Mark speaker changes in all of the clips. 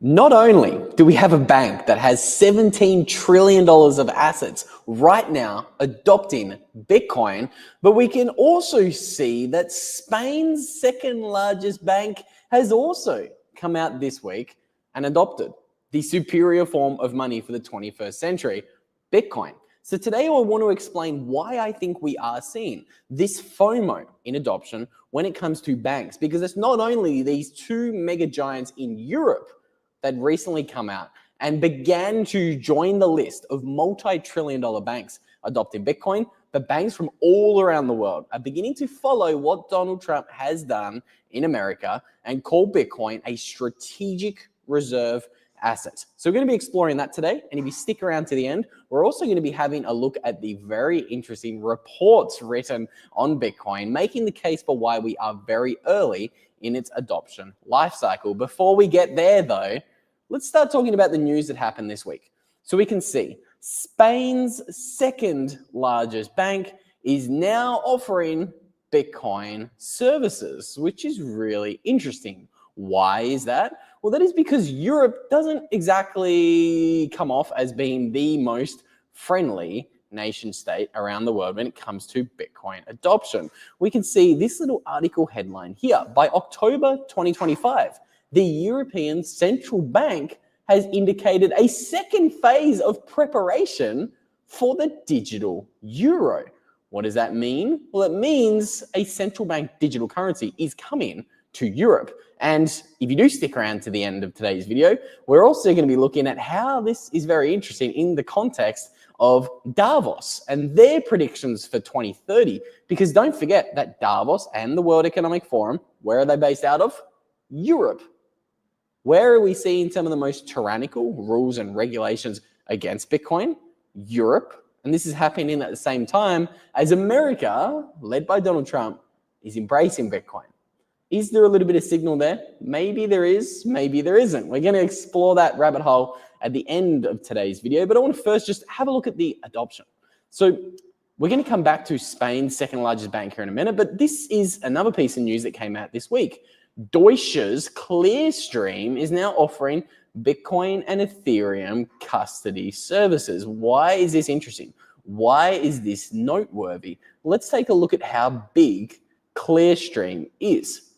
Speaker 1: Not only do we have a bank that has $17 trillion of assets right now adopting Bitcoin, but we can also see that Spain's second largest bank has also come out this week and adopted the superior form of money for the 21st century, Bitcoin. So today I want to explain why I think we are seeing this FOMO in adoption when it comes to banks, because it's not only these two mega giants in Europe that recently come out and began to join the list of multi-trillion-dollar banks adopting Bitcoin, but banks from all around the world are beginning to follow what Donald Trump has done in America and call Bitcoin a strategic reserve asset. So we're going to be exploring that today, and if you stick around to the end, we're also going to be having a look at the very interesting reports written on Bitcoin, making the case for why we are very early in its adoption life cycle. Before we get there though, let's start talking about the news that happened this week. So we can see Spain's second largest bank is now offering Bitcoin services, which is really interesting. Why is that? Well, that is because Europe doesn't exactly come off as being the most friendly nation state around the world when it comes to Bitcoin adoption. We can see this little article headline here. By October 2025, the European Central Bank has indicated a second phase of preparation for the digital euro. What does that mean? Well, it means a central bank digital currency is coming to Europe. And if you do stick around to the end of today's video, we're also going to be looking at how this is very interesting in the context of Davos and their predictions for 2030. Because don't forget that Davos and the World Economic Forum, where are they based out of? Europe. Where are we seeing some of the most tyrannical rules and regulations against Bitcoin? Europe. And this is happening at the same time as America, led by Donald Trump, is embracing Bitcoin. Is there a little bit of signal there? Maybe there is, maybe there isn't. We're going to explore that rabbit hole at the end of today's video, but I want to first just have a look at the adoption. So we're going to come back to Spain's second largest bank here in a minute, but this is another piece of news that came out this week. Deutsche's Clearstream is now offering Bitcoin and Ethereum custody services. Why is this interesting? Why is this noteworthy? Let's take a look at how big Clearstream is.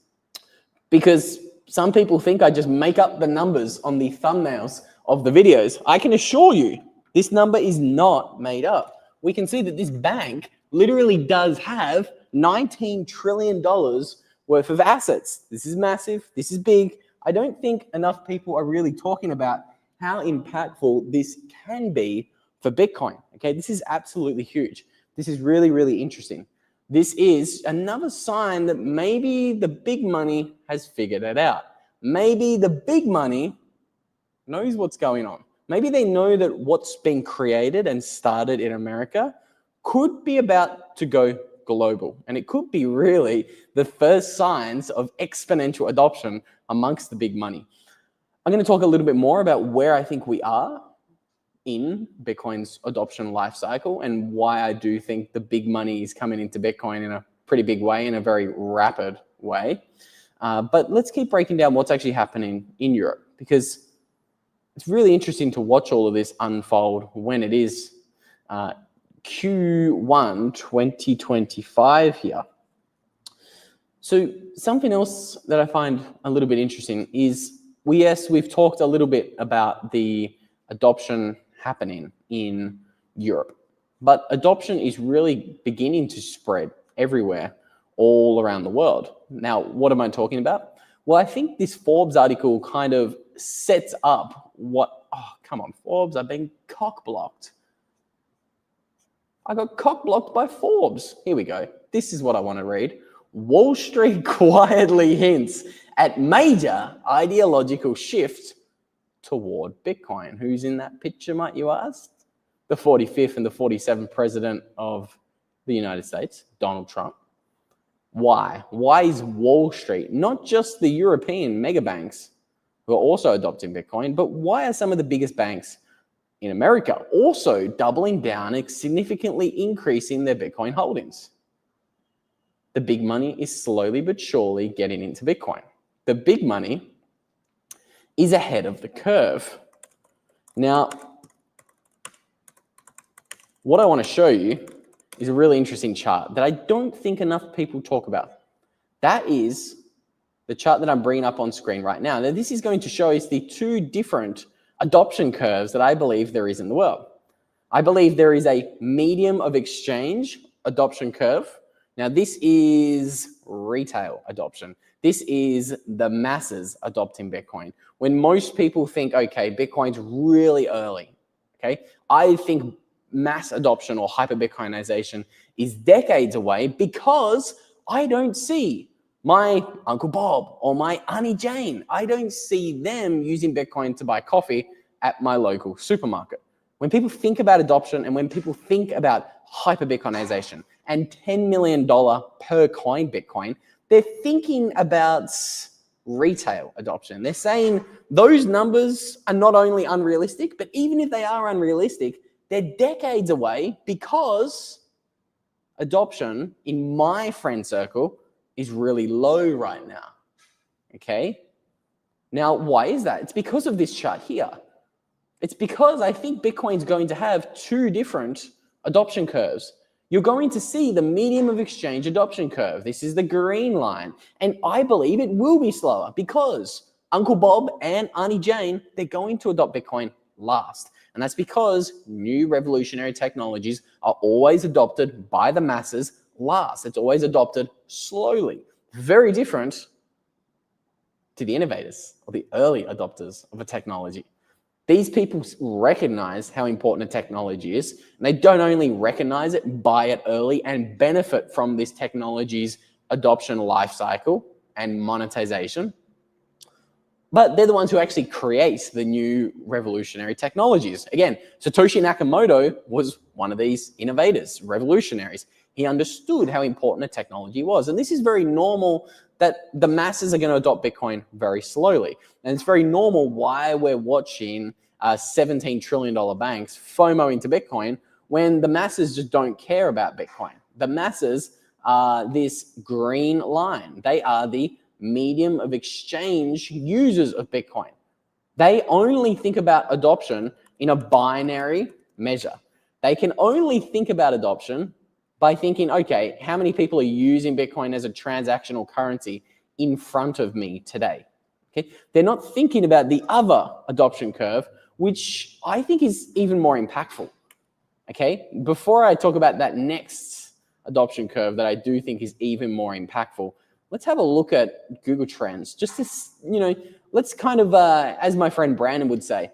Speaker 1: Because some people think I just make up the numbers on the thumbnails of the videos. I can assure you this number is not made up. We can see that this bank literally does have $19 trillion worth of assets. This is massive. This is big. I don't think enough people are really talking about how impactful this can be for Bitcoin. Okay, this is absolutely huge. This is really, really interesting. This is another sign that maybe the big money has figured it out. Maybe the big money knows what's going on. Maybe they know that what's been created and started in America could be about to go global. And it could be really the first signs of exponential adoption amongst the big money. I'm going to talk a little bit more about where I think we are in Bitcoin's adoption life cycle and why I do think the big money is coming into Bitcoin in a pretty big way, in a very rapid way. But let's keep breaking down what's actually happening in Europe, because it's really interesting to watch all of this unfold when it is Q1 2025 here. So something else that I find a little bit interesting is, we've talked a little bit about the adoption happening in Europe, but adoption is really beginning to spread everywhere, all around the world. Now, what am I talking about? Well, I think this Forbes article kind of sets up what, oh, come on, Forbes, I've been cock-blocked. I got cock-blocked by Forbes. Here we go. This is what I want to read. Wall Street quietly hints at major ideological shift toward Bitcoin. Who's in that picture, might you ask? The 45th and the 47th president of the United States, Donald Trump. Why? Why is Wall Street, not just the European mega banks who are also adopting Bitcoin, but why are some of the biggest banks in America also doubling down and significantly increasing their Bitcoin holdings? The big money is slowly but surely getting into Bitcoin. The big money is ahead of the curve. Now, what I want to show you is a really interesting chart that I don't think enough people talk about. That is the chart that I'm bringing up on screen right now. Now, this is going to show us the two different adoption curves that I believe there is in the world. I believe there is a medium of exchange adoption curve. Now, this is retail adoption. This is the masses adopting Bitcoin. When most people think, okay, Bitcoin's really early, okay? I think mass adoption or hyper-Bitcoinization is decades away because I don't see my Uncle Bob or my Auntie Jane. I don't see them using Bitcoin to buy coffee at my local supermarket. When people think about adoption and when people think about hyper-Bitcoinization and $10 million per coin Bitcoin, they're thinking about retail adoption. They're saying those numbers are not only unrealistic, but even if they are unrealistic, they're decades away because adoption in my friend circle is really low right now, okay? Now, why is that? It's because of this chart here. It's because I think Bitcoin's going to have two different adoption curves. You're going to see the medium of exchange adoption curve. This is the green line. And I believe it will be slower because Uncle Bob and Auntie Jane, they're going to adopt Bitcoin last. And that's because new revolutionary technologies are always adopted by the masses last. It's always adopted slowly. Very different to the innovators or the early adopters of a technology. These people recognize how important a technology is, and they don't only recognize it, buy it early, and benefit from this technology's adoption life cycle and monetization, but they're the ones who actually create the new revolutionary technologies. Again, Satoshi Nakamoto was one of these innovators, revolutionaries. He understood how important a technology was. And this is very normal that the masses are going to adopt Bitcoin very slowly. And it's very normal why we're watching $17 trillion banks FOMO into Bitcoin when the masses just don't care about Bitcoin. The masses are this green line. They are the medium of exchange users of Bitcoin. They only think about adoption in a binary measure. They can only think about adoption by thinking, okay, how many people are using Bitcoin as a transactional currency in front of me today? Okay, they're not thinking about the other adoption curve, which I think is even more impactful. Okay, before I talk about that next adoption curve that I do think is even more impactful, let's have a look at Google Trends. Just to, let's kind of, as my friend Brandon would say,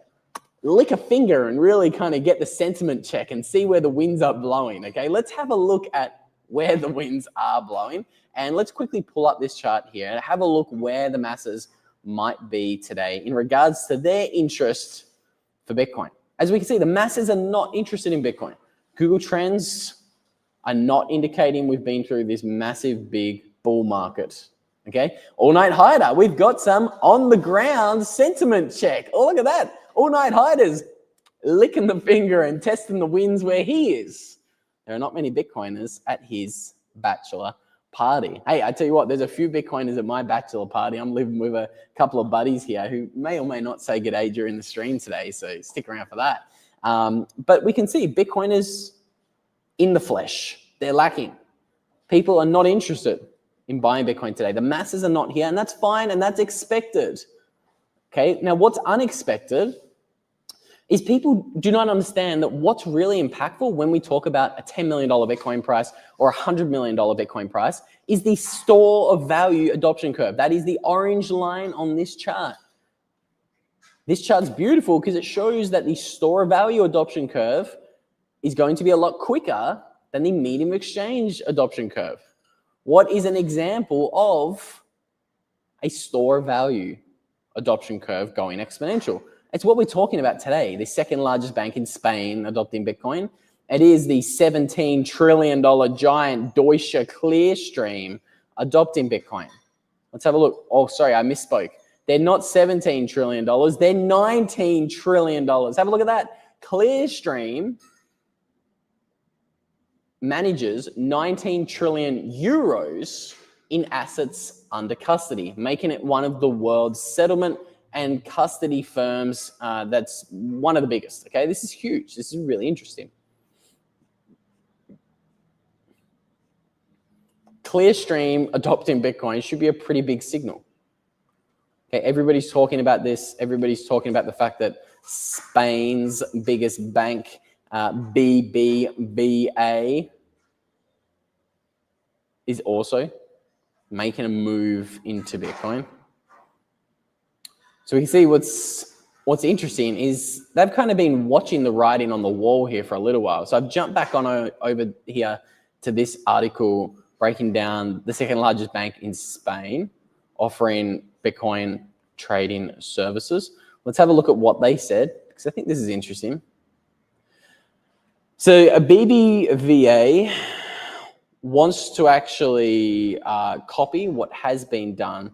Speaker 1: lick a finger and really kind of get the sentiment check and see where the winds are blowing, okay? Let's have a look at where the winds are blowing, and let's quickly pull up this chart here and have a look where the masses might be today in regards to their interest for Bitcoin. As we can see, the masses are not interested in Bitcoin. Google Trends are not indicating we've been through this massive, big bull market, okay? All Night Hider, we've got some on the ground sentiment check. Oh, look at that. All Night Hider's licking the finger and testing the winds where he is. There are not many Bitcoiners at his bachelor party. Hey, I tell you what, there's a few Bitcoiners at my bachelor party. I'm living with a couple of buddies here who may or may not say g'day during the stream today, so stick around for that. But we can see Bitcoiners in the flesh. They're lacking. People are not interested in buying Bitcoin today. The masses are not here, and that's fine, and that's expected. Okay, now what's unexpected is people do not understand that what's really impactful when we talk about a $10 million Bitcoin price or a $100 million Bitcoin price is the store of value adoption curve. That is the orange line on this chart. This chart's beautiful because it shows that the store of value adoption curve is going to be a lot quicker than the medium exchange adoption curve. What is an example of a store of value adoption curve going exponential? It's what we're talking about today. The second largest bank in Spain adopting Bitcoin. It is the $17 trillion giant Deutsche Clearstream adopting Bitcoin. Let's have a look. Oh, sorry, I misspoke. They're not $17 trillion. They're $19 trillion. Have a look at that. Clearstream manages 19 trillion euros in assets under custody, making it one of the world's settlement and custody firms. That's one of the biggest. Okay, this is huge. This is really interesting. Clearstream adopting Bitcoin should be a pretty big signal. Okay, everybody's talking about this. Everybody's talking about the fact that Spain's biggest bank, BBVA, is also making a move into Bitcoin. So we can see what's interesting is they've kind of been watching the writing on the wall here for a little while. So I've jumped back on over here to this article breaking down the second largest bank in Spain offering Bitcoin trading services. Let's have a look at what they said, because I think this is interesting. So a BBVA wants to actually copy what has been done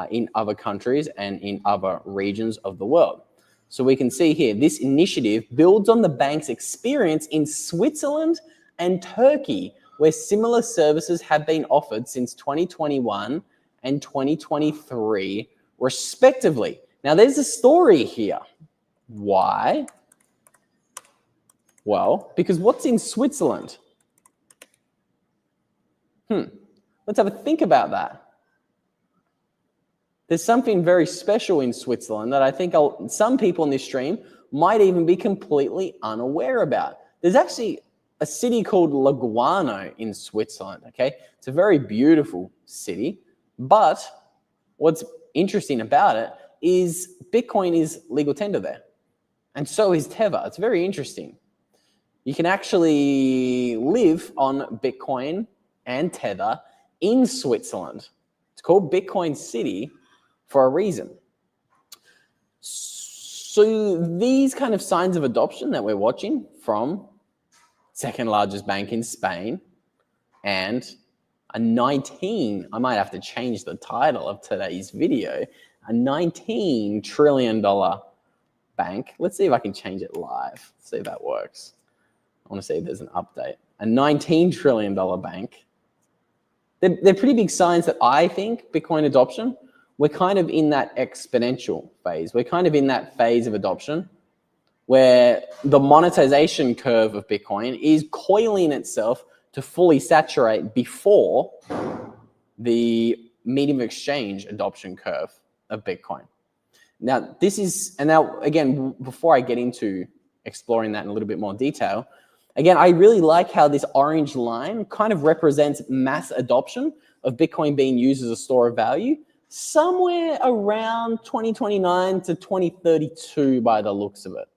Speaker 1: in other countries and in other regions of the world. So we can see here, this initiative builds on the bank's experience in Switzerland and Turkey, where similar services have been offered since 2021 and 2023, respectively. Now, there's a story here. Why? Well, because what's in Switzerland? Let's have a think about that. There's something very special in Switzerland that I think some people in this stream might even be completely unaware about. There's actually a city called Lugano in Switzerland, okay? It's a very beautiful city, but what's interesting about it is Bitcoin is legal tender there, and so is Tether. It's very interesting. You can actually live on Bitcoin and Tether in Switzerland. It's called Bitcoin City for a reason. So these kind of signs of adoption that we're watching from second largest bank in Spain and a 19, I might have to change the title of today's video, a $19 trillion bank. Let's see if I can change it live. Let's see if that works. I want to see if there's an update. A $19 trillion bank. They're pretty big signs that I think Bitcoin adoption, we're kind of in that exponential phase. We're kind of in that phase of adoption where the monetization curve of Bitcoin is coiling itself to fully saturate before the medium of exchange adoption curve of Bitcoin. Now, now again, before I get into exploring that in a little bit more detail, again, I really like how this orange line kind of represents mass adoption of Bitcoin being used as a store of value somewhere around 2029 to 2032 by the looks of it.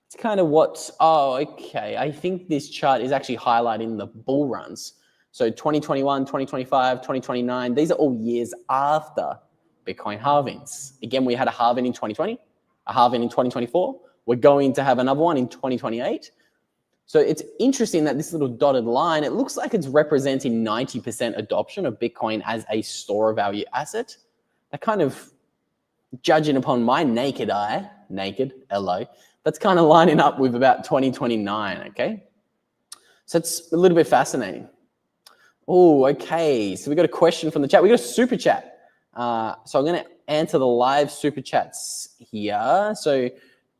Speaker 1: It's kind of okay. I think this chart is actually highlighting the bull runs. So 2021, 2025, 2029, these are all years after Bitcoin halvings. Again, we had a halving in 2020, a halving in 2024. We're going to have another one in 2028. So it's interesting that this little dotted line, it looks like it's representing 90% adoption of Bitcoin as a store of value asset. That kind of, judging upon my naked eye, LO, that's kind of lining up with about 2029, okay? So it's a little bit fascinating. Oh, okay. So we got a question from the chat. We got a super chat. So I'm going to answer the live super chats here. So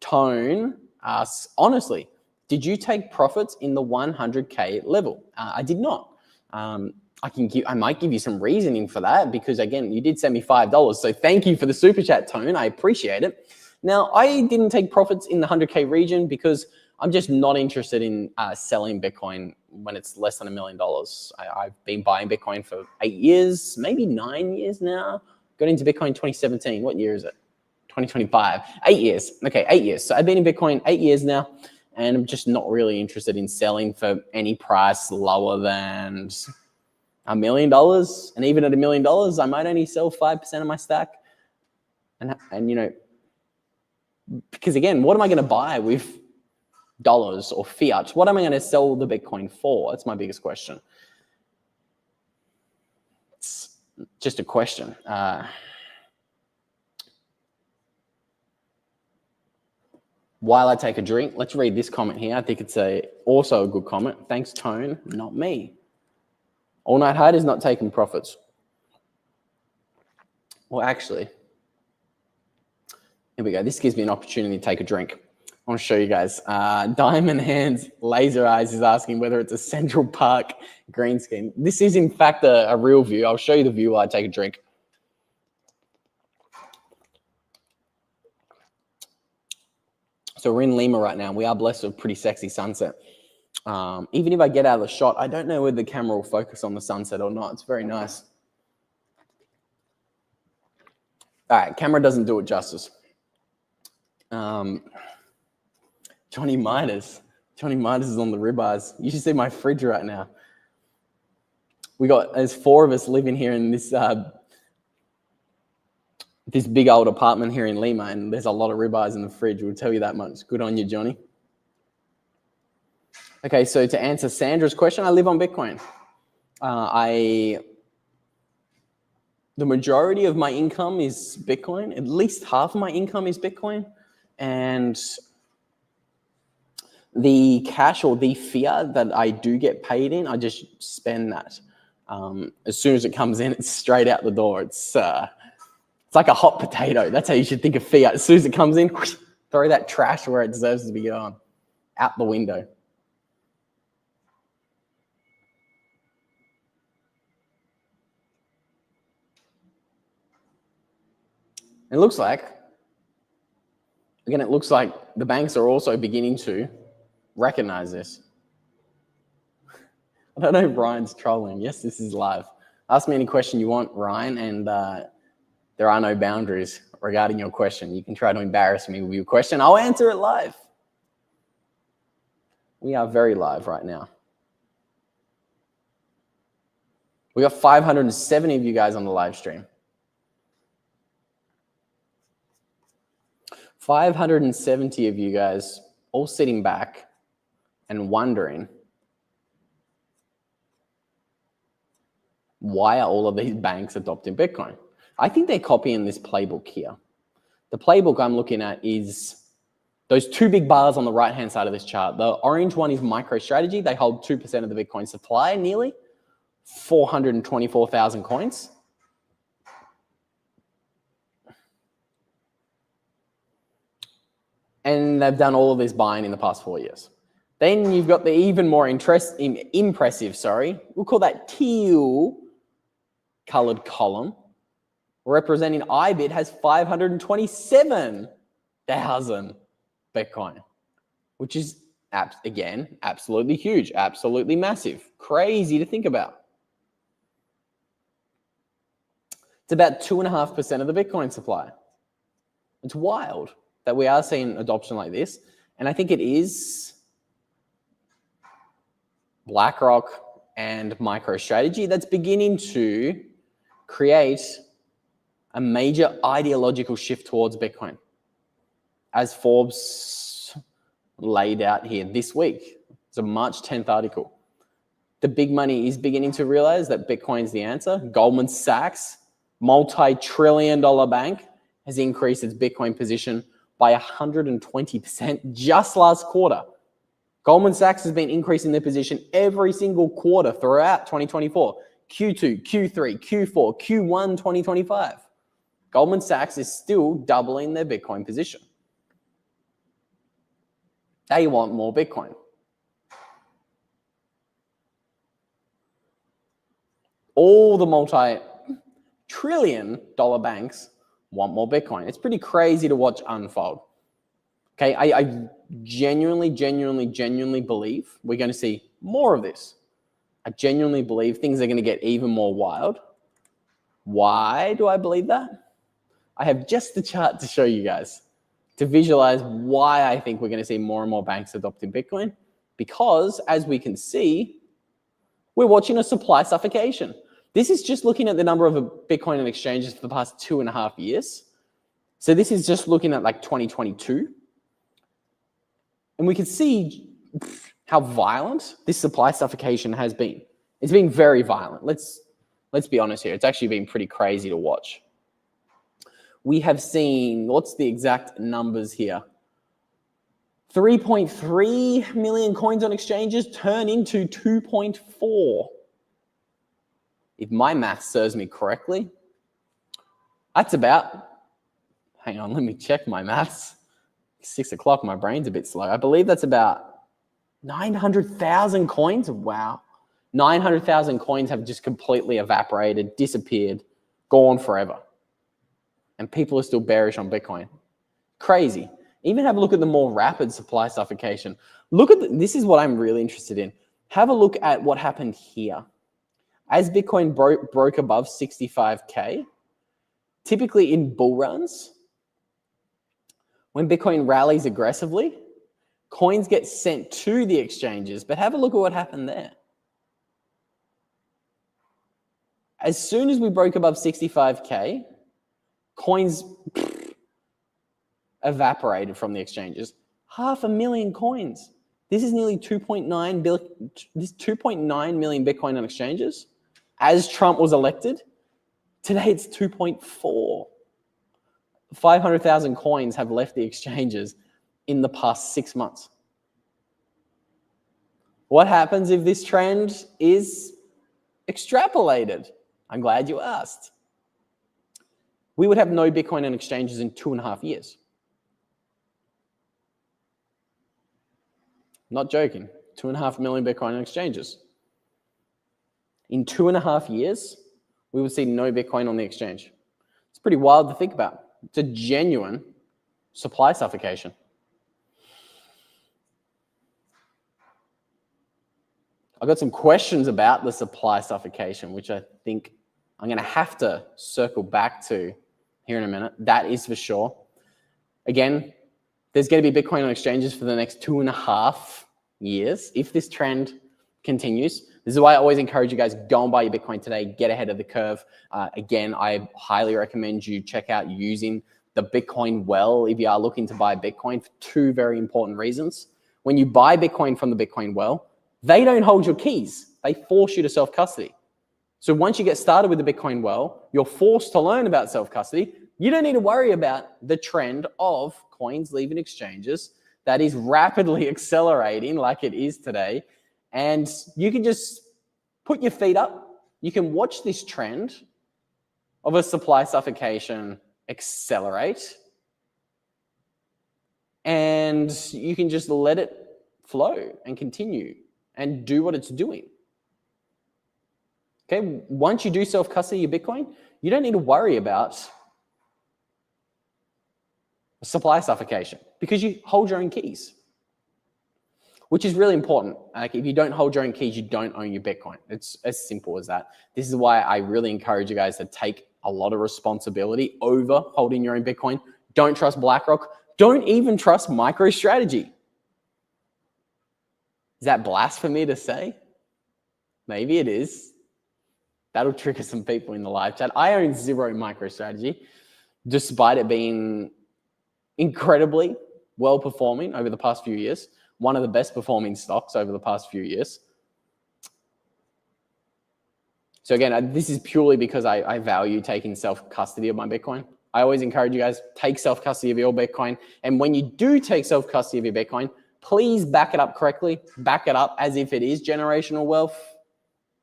Speaker 1: Tone asks, honestly, did you take profits in the 100K level? I did not. I might give you some reasoning for that because, again, you did send me $5. So thank you for the super chat, Tone. I appreciate it. Now, I didn't take profits in the 100K region because I'm just not interested in selling Bitcoin when it's less than $1 million. I've been buying Bitcoin for 8 years, maybe 9 years now. Got into Bitcoin in 2017. What year is it? 2025. 8 years. Okay, 8 years. So I've been in Bitcoin 8 years now. And I'm just not really interested in selling for any price lower than $1 million. And even at $1 million, I might only sell 5% of my stack. And you know, because again, what am I going to buy with dollars or fiat? What am I going to sell the Bitcoin for? That's my biggest question. It's just a question. While I take a drink, let's read this comment here. I think it's also a good comment. Thanks, Tone, not me. All Night Hide is not taking profits. Well, actually, Here we go. This gives me an opportunity to take a drink. I want to show you guys. Diamond Hands Laser Eyes is asking whether it's a Central Park green screen. This is, in fact, a real view. I'll show you the view while I take a drink. So we're in Lima right now. We are blessed with a pretty sexy sunset. Even if I get out of the shot, I don't know whether the camera will focus on the sunset or not. It's very nice. All right, camera doesn't do it justice. Johnny Midas. Johnny Midas is on the ribeyes. You should see my fridge right now. There's 4 of us living here in this this big old apartment here in Lima, and there's a lot of ribeyes in the fridge. We'll tell you that much. Good on you, Johnny. Okay, so to answer Sandra's question, I live on Bitcoin. The majority of my income is Bitcoin. At least half of my income is Bitcoin. And the cash or the fiat that I do get paid in, I just spend that. As soon as it comes in, it's straight out the door. It's like a hot potato. That's how you should think of fiat. As soon as it comes in, whoosh, throw that trash where it deserves to be going, out the window. It looks like the banks are also beginning to recognize this. I don't know if Ryan's trolling. Yes, this is live. Ask me any question you want, Ryan, and there are no boundaries regarding your question. You can try to embarrass me with your question. I'll answer it live. We are very live right now. We got 570 of you guys on the live stream. 570 of you guys all sitting back and wondering, why are all of these banks adopting Bitcoin? I think they're copying this playbook here. The playbook I'm looking at is those 2 big bars on the right-hand side of this chart. The orange one is MicroStrategy. They hold 2% of the Bitcoin supply, nearly 424,000 coins. And they've done all of this buying in the past 4 years. Then you've got the even more impressive, we'll call that teal colored column, representing IBIT has 527,000 Bitcoin, which is, again, absolutely huge, absolutely massive, crazy to think about. It's about 2.5% of the Bitcoin supply. It's wild that we are seeing adoption like this. And I think it is BlackRock and MicroStrategy that's beginning to create a major ideological shift towards Bitcoin, as Forbes laid out here this week. It's a March 10th article. The big money is beginning to realize that Bitcoin's the answer. Goldman Sachs, multi-trillion-dollar bank, has increased its Bitcoin position by 120% just last quarter. Goldman Sachs has been increasing their position every single quarter throughout 2024, Q2, Q3, Q4, Q1 2025. Goldman Sachs is still doubling their Bitcoin position. They want more Bitcoin. All the multi-trillion-dollar banks want more Bitcoin. It's pretty crazy to watch unfold. Okay, I genuinely believe we're going to see more of this. I genuinely believe things are going to get even more wild. Why do I believe that? I have just the chart to show you guys to visualize why I think we're going to see more and more banks adopting Bitcoin. Because, as we can see, we're watching a supply suffocation. This is just looking at the number of Bitcoin and exchanges for the past 2.5 years. So this is just looking at like 2022. And we can see how violent this supply suffocation has been. It's been very violent. Let's be honest here. It's actually been pretty crazy to watch. We have seen, what's the exact numbers here? 3.3 million coins on exchanges turn into 2.4. If my math serves me correctly, that's about hang on, let me check my maths. 6 o'clock, my brain's a bit slow. I believe that's about 900,000 coins. Wow. 900,000 coins have just completely evaporated, disappeared, gone forever. And people are still bearish on Bitcoin. Crazy. Even have a look at the more rapid supply suffocation. Look at this is what I'm really interested in. Have a look at what happened here. As Bitcoin broke above 65K, typically in bull runs, when Bitcoin rallies aggressively, coins get sent to the exchanges. But have a look at what happened there. As soon as we broke above 65K, coins evaporated from the exchanges. 500,000 coins. This is nearly 2.9 million Bitcoin on exchanges. As Trump was elected, today it's 2.4. 500,000 coins have left the exchanges in the past 6 months. What happens if this trend is extrapolated? I'm glad you asked. We would have no Bitcoin on exchanges in 2.5 years. Not joking. 2.5 million Bitcoin on exchanges. In 2.5 years, we would see no Bitcoin on the exchange. It's pretty wild to think about. It's a genuine supply suffocation. I've got some questions about the supply suffocation, which I think I'm going to have to circle back to here in a minute. That is for sure. Again, there's going to be Bitcoin on exchanges for the next 2.5 years. If this trend continues, this is why I always encourage you guys, go and buy your Bitcoin today, get ahead of the curve. Again, I highly recommend you check out using the Bitcoin well if you are looking to buy Bitcoin for 2 very important reasons. When you buy Bitcoin from the Bitcoin well, they don't hold your keys. They force you to self-custody. So once you get started with the Bitcoin well, you're forced to learn about self-custody. You don't need to worry about the trend of coins leaving exchanges that is rapidly accelerating like it is today. And you can just put your feet up. You can watch this trend of a supply suffocation accelerate. And you can just let it flow and continue and do what it's doing. Okay, once you do self-custody your Bitcoin, you don't need to worry about supply suffocation because you hold your own keys, which is really important. Like if you don't hold your own keys, you don't own your Bitcoin. It's as simple as that. This is why I really encourage you guys to take a lot of responsibility over holding your own Bitcoin. Don't trust BlackRock. Don't even trust MicroStrategy. Is that blasphemy to say? Maybe it is. That'll trigger some people in the live chat. I own 0 MicroStrategy, despite it being incredibly well performing over the past few years. One of the best performing stocks over the past few years. So again, this is purely because I value taking self-custody of my Bitcoin. I always encourage you guys, take self-custody of your Bitcoin. And when you do take self-custody of your Bitcoin, please back it up correctly. Back it up as if it is generational wealth.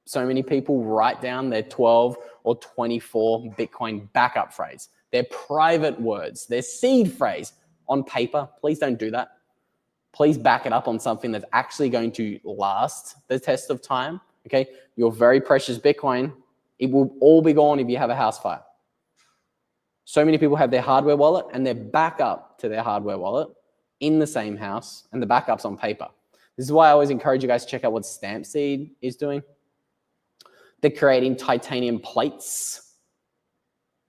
Speaker 1: So many people write down their 12 or 24 Bitcoin backup phrase, their private words, their seed phrase on paper. Please don't do that. Please back it up on something that's actually going to last the test of time. Okay, your very precious Bitcoin, it will all be gone if you have a house fire. So many people have their hardware wallet and their backup to their hardware wallet in the same house, and the backup's on paper. This is why I always encourage you guys to check out what Stampseed is doing. They're creating titanium plates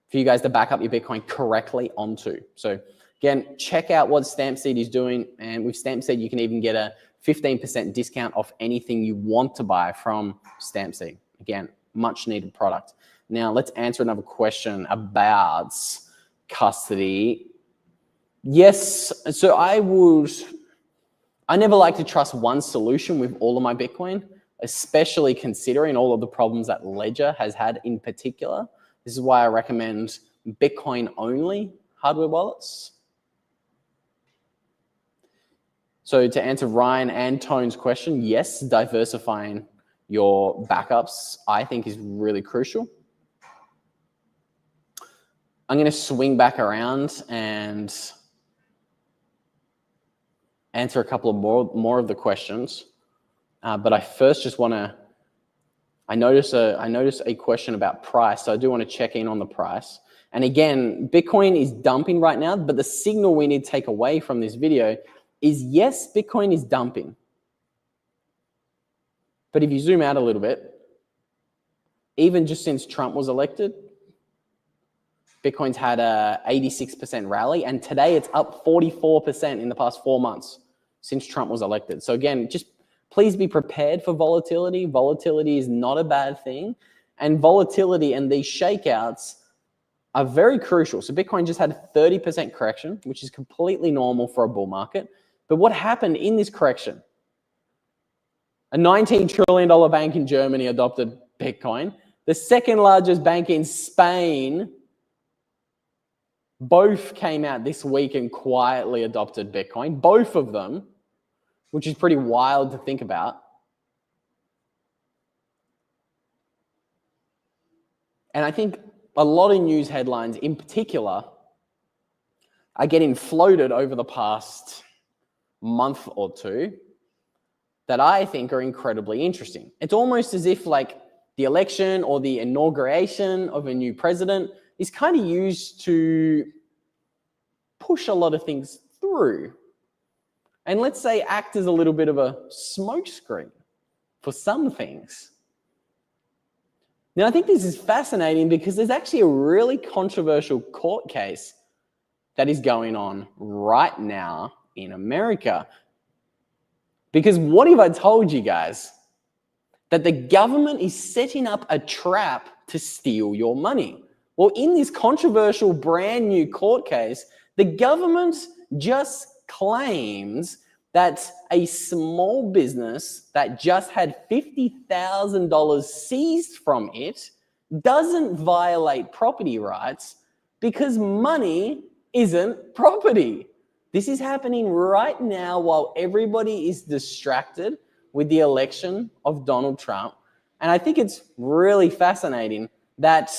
Speaker 1: for you guys to back up your Bitcoin correctly onto. So again, check out what Stampseed is doing. And with Stampseed, you can even get a 15% discount off anything you want to buy from Stampseed. Again, much needed product. Now let's answer another question about custody. Yes, so I never like to trust one solution with all of my Bitcoin, especially considering all of the problems that Ledger has had in particular. This is why I recommend Bitcoin-only hardware wallets. So to answer Ryan and Tone's question, yes, diversifying your backups, I think, is really crucial. I'm going to swing back around and answer a couple of more of the questions. But I first just want to, I noticed a question about price, so I do want to check in on the price. And again, Bitcoin is dumping right now, but the signal we need to take away from this video is yes, Bitcoin is dumping. But if you zoom out a little bit, even just since Trump was elected, Bitcoin's had a 86% rally, and today it's up 44% in the past 4 months since Trump was elected. So again, just please be prepared for volatility. Volatility is not a bad thing, and volatility and these shakeouts are very crucial. So Bitcoin just had a 30% correction, which is completely normal for a bull market. But what happened in this correction? A $19 trillion bank in Germany adopted Bitcoin. The second largest bank in Spain both came out this week and quietly adopted Bitcoin. Both of them, which is pretty wild to think about. And I think a lot of news headlines in particular are getting floated over the past month or two that I think are incredibly interesting. It's almost as if like the election or the inauguration of a new president is kind of used to push a lot of things through. And let's say act as a little bit of a smokescreen for some things. Now, I think this is fascinating because there's actually a really controversial court case that is going on right now in America. Because what if I told you guys that the government is setting up a trap to steal your money? Well, in this controversial brand new court case, the government just claims that a small business that just had $50,000 seized from it doesn't violate property rights because money isn't property. This is happening right now while everybody is distracted with the election of Donald Trump. And I think it's really fascinating that,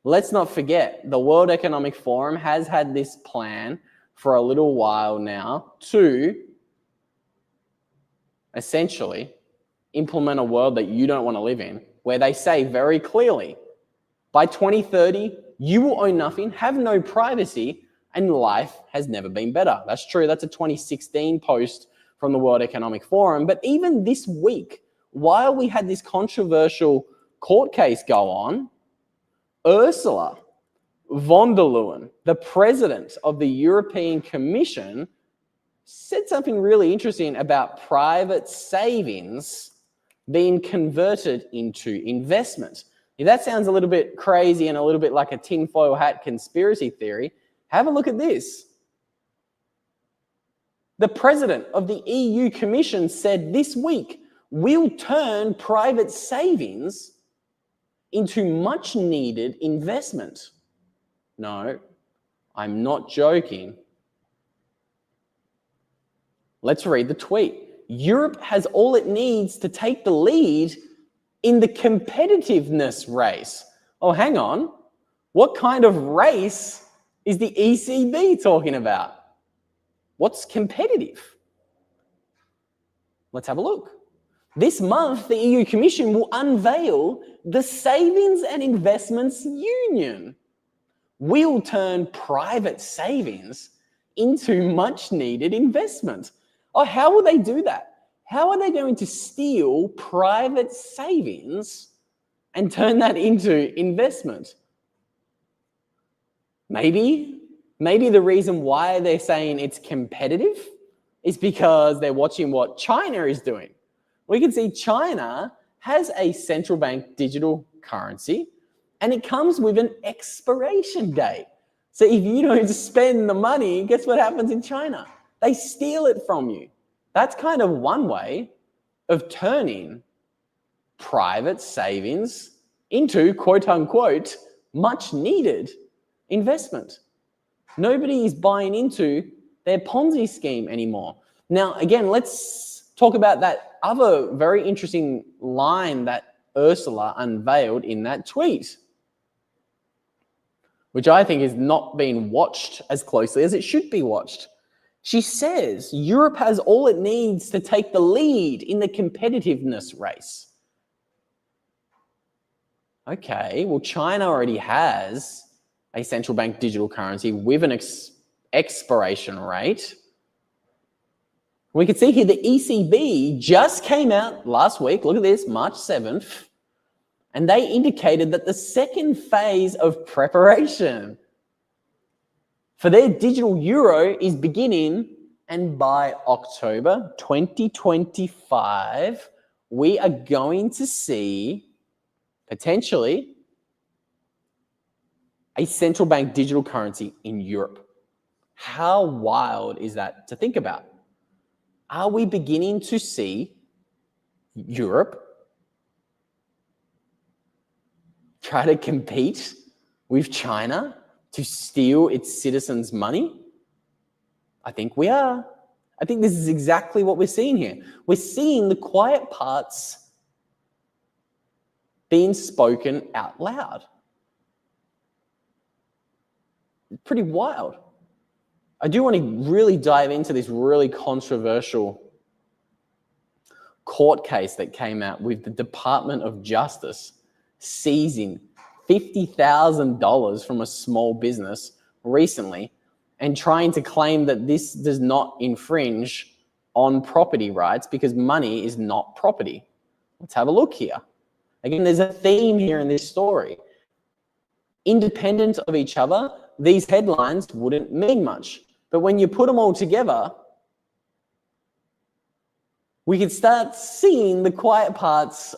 Speaker 1: let's not forget, the World Economic Forum has had this plan for a little while now to essentially implement a world that you don't want to live in, where they say very clearly, by 2030, you will own nothing, have no privacy, and life has never been better. That's true. That's a 2016 post from the World Economic Forum. But even this week, while we had this controversial court case go on, Ursula von der Leyen, the president of the European Commission, said something really interesting about private savings being converted into investment. If that sounds a little bit crazy and a little bit like a tinfoil hat conspiracy theory, have a look at this. The president of the EU Commission said this week, we'll turn private savings into much needed investment. No, I'm not joking. Let's read the tweet. Europe has all it needs to take the lead in the competitiveness race. Oh, hang on. What kind of race is the ECB talking about? What's competitive? Let's have a look. This month, the EU Commission will unveil the Savings and Investments Union. We'll turn private savings into much needed investment. Oh, how will they do that? How are they going to steal private savings and turn that into investment? Maybe the reason why they're saying it's competitive is because they're watching what China is doing. We can see China has a central bank digital currency and it comes with an expiration date. So if you don't spend the money, guess what happens in China? They steal it from you. That's kind of one way of turning private savings into, quote unquote, much needed investment. Nobody is buying into their Ponzi scheme anymore. Now, again, let's talk about that other very interesting line that Ursula unveiled in that tweet. which I think is not being watched as closely as it should be watched. She says Europe has all it needs to take the lead in the competitiveness race. Okay, well, China already has a central bank digital currency with an expiration rate. We can see here the ECB just came out last week, look at this, March 7th, and they indicated that the second phase of preparation for their digital euro is beginning, and by October 2025, we are going to see potentially a central bank digital currency in Europe. How wild is that to think about? Are we beginning to see Europe try to compete with China to steal its citizens' money? I think we are. I think this is exactly what we're seeing here. We're seeing the quiet parts being spoken out loud. Pretty wild. I do want to really dive into this really controversial court case that came out with the Department of Justice seizing $50,000 from a small business recently and trying to claim that this does not infringe on property rights because money is not property. Let's have a look here. Again, there's a theme here in this story. Independent of each other, these headlines wouldn't mean much. But when you put them all together, we can start seeing the quiet parts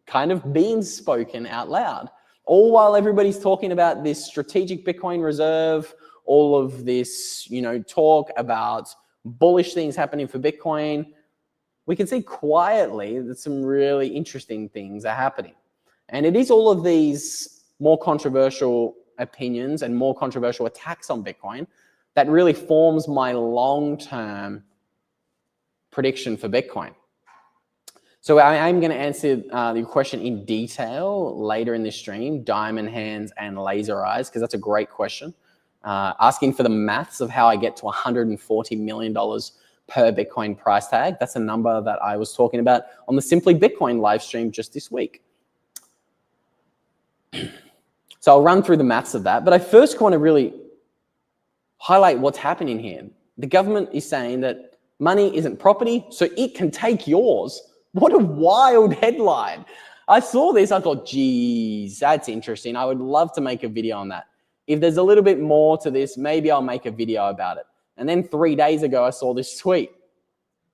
Speaker 1: kind of being spoken out loud. All while everybody's talking about this strategic Bitcoin reserve, all of this, talk about bullish things happening for Bitcoin, we can see quietly that some really interesting things are happening. And it is all of these more controversial opinions and more controversial attacks on Bitcoin that really forms my long-term prediction for Bitcoin. So I'm going to answer your question in detail later in this stream, diamond hands and laser eyes, because that's a great question. Asking for the maths of how I get to $140 million per Bitcoin price tag. That's a number that I was talking about on the Simply Bitcoin live stream just this week. So I'll run through the maths of that, but I first want to really highlight what's happening here. The government is saying that money isn't property, so it can take yours. What a wild headline. I saw this, I thought, geez, that's interesting. I would love to make a video on that. If there's a little bit more to this, maybe I'll make a video about it. And then 3 days ago, I saw this tweet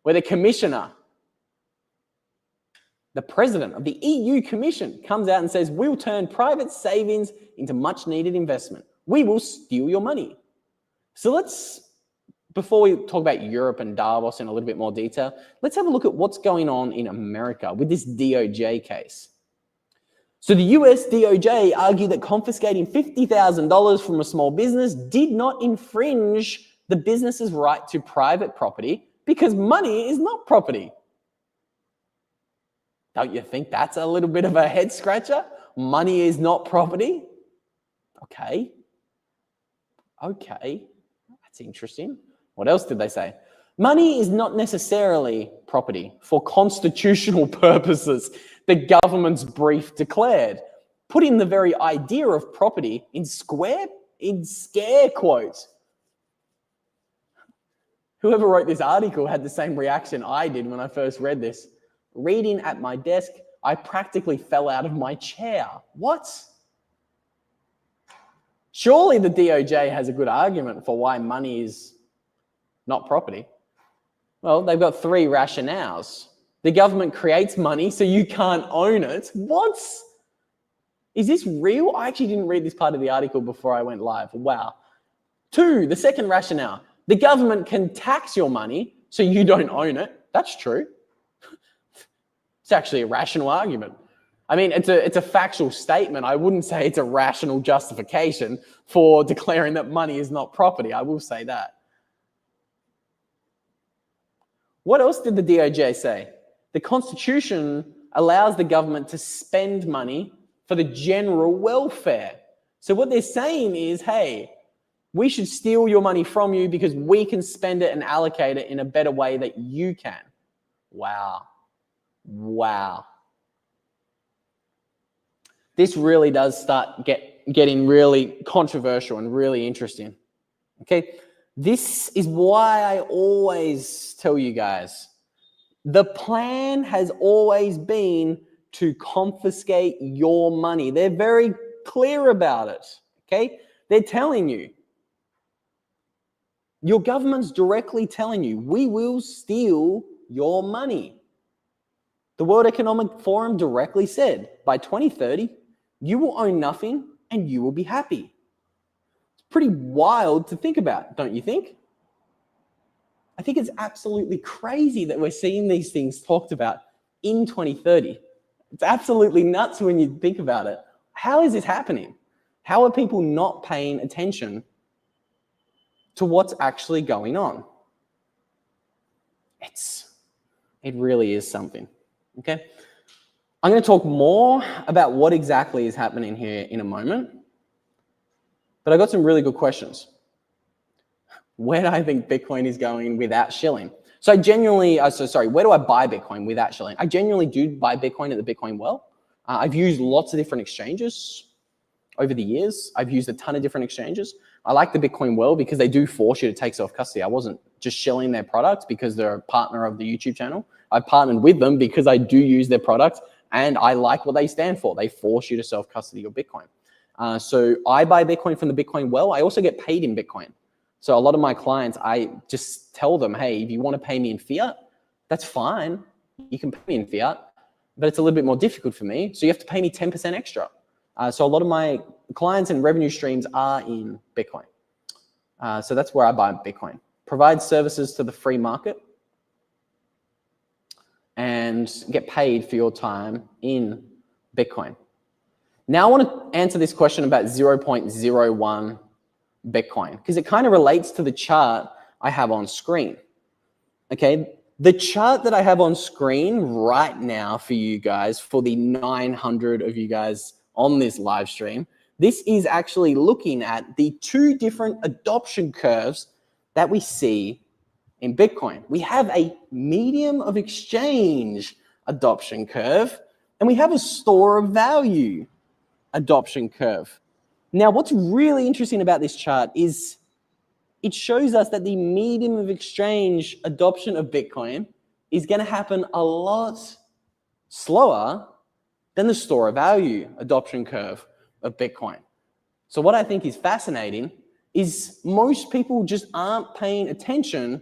Speaker 1: where the commissioner, the president of the EU Commission, comes out and says, we'll turn private savings into much needed investment. We will steal your money. So before we talk about Europe and Davos in a little bit more detail, let's have a look at what's going on in America with this DOJ case. So the US DOJ argued that confiscating $50,000 from a small business did not infringe the business's right to private property because money is not property. Don't you think that's a little bit of a head scratcher? Money is not property? Okay. That's interesting. What else did they say? Money is not necessarily property for constitutional purposes, the government's brief declared, putting the very idea of property in scare quotes. Whoever wrote this article had the same reaction I did when I first read this. Reading at my desk, I practically fell out of my chair. What? Surely the DOJ has a good argument for why money is not property. Well, they've got 3 rationales. The government creates money, so you can't own it. What? Is this real? I actually didn't read this part of the article before I went live. Wow. 2, the second rationale. The government can tax your money, so you don't own it. That's true. It's actually a rational argument. I mean, it's a factual statement. I wouldn't say it's a rational justification for declaring that money is not property. I will say that. What else did the DOJ say? The Constitution allows the government to spend money for the general welfare. So what they're saying is, hey, we should steal your money from you because we can spend it and allocate it in a better way that you can. Wow. Wow. This really does start getting really controversial and really interesting. Okay, this is why I always tell you guys, the plan has always been to confiscate your money. They're very clear about it, okay? They're telling you, your government's directly telling you, we will steal your money. The World Economic Forum directly said, by 2030, you will own nothing and you will be happy. It's pretty wild to think about, don't you think? I think it's absolutely crazy that we're seeing these things talked about in 2030. It's absolutely nuts when you think about it. How is this happening? How are people not paying attention to what's actually going on? It really is something, okay? I'm going to talk more about what exactly is happening here in a moment, but I got some really good questions. Where do I think Bitcoin is going without shilling? So I genuinely, where do I buy Bitcoin without shilling? I genuinely do buy Bitcoin at the Bitcoin Well. I've used lots of different exchanges over the years. I've used a ton of different exchanges. I like the Bitcoin Well because they do force you to take self-custody. I wasn't just shilling their product because they're a partner of the YouTube channel. I partnered with them because I do use their product and I like what they stand for. They force you to self-custody your Bitcoin. So I buy Bitcoin from the Bitcoin Well. I also get paid in Bitcoin. So a lot of my clients, I just tell them, hey, if you want to pay me in fiat, that's fine. You can pay me in fiat, but it's a little bit more difficult for me. So you have to pay me 10% extra. So a lot of my clients and revenue streams are in Bitcoin. So that's where I buy Bitcoin. Provide services to the free market and get paid for your time in Bitcoin. Now I want to answer this question about 0.01 Bitcoin because it kind of relates to the chart I have on screen. Okay, the chart that I have on screen right now for you guys, for the 900 of you guys on this live stream, this is actually looking at the two different adoption curves that we see in Bitcoin. We have a medium of exchange adoption curve, and we have a store of value adoption curve. Now, what's really interesting about this chart is it shows us that the medium of exchange adoption of Bitcoin is going to happen a lot slower than the store of value adoption curve of Bitcoin. So what I think is fascinating is most people just aren't paying attention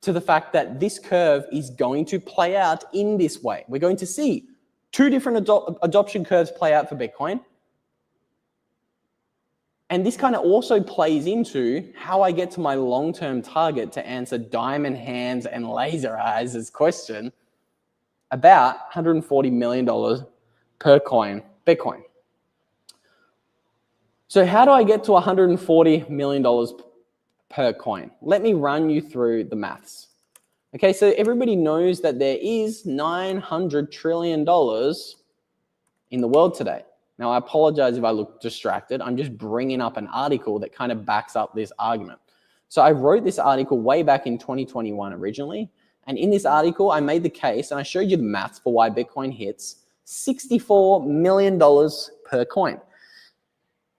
Speaker 1: to the fact that this curve is going to play out in this way. We're going to see two different adoption curves play out for Bitcoin. And this kind of also plays into how I get to my long-term target to answer Diamond Hands and Laser Eyes' question about $140 million per coin Bitcoin. So how do I get to $140 million per coin? Let me run you through the maths. Okay, so everybody knows that there is $900 trillion in the world today. Now, I apologize if I look distracted. I'm just bringing up an article that kind of backs up this argument. So I wrote this article way back in 2021 originally. And in this article, I made the case and I showed you the maths for why Bitcoin hits $64 million per coin.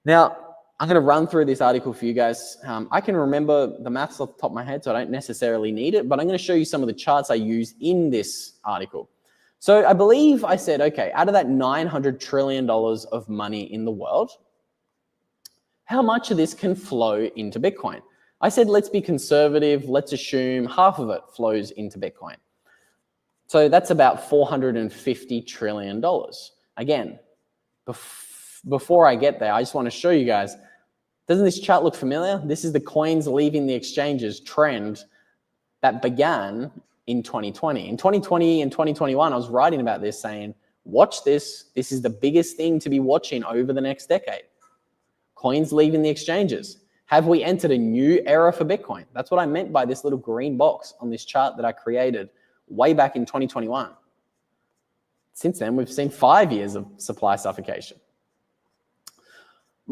Speaker 1: Now, I'm going to run through this article for you guys. I can remember the maths off the top of my head, so I don't necessarily need it, but I'm going to show you some of the charts I use in this article. So I believe I said, okay, out of that $900 trillion of money in the world, how much of this can flow into Bitcoin? I said, let's be conservative. Let's assume half of it flows into Bitcoin. So that's about $450 trillion. Again, before I get there, I just want to show you guys, doesn't this chart look familiar? This is the coins leaving the exchanges trend that began in 2020. In 2020 and 2021, I was writing about this saying, watch this. This is the biggest thing to be watching over the next decade. Coins leaving the exchanges. Have we entered a new era for Bitcoin? That's what I meant by this little green box on this chart that I created way back in 2021. Since then, we've seen 5 years of supply suffocation.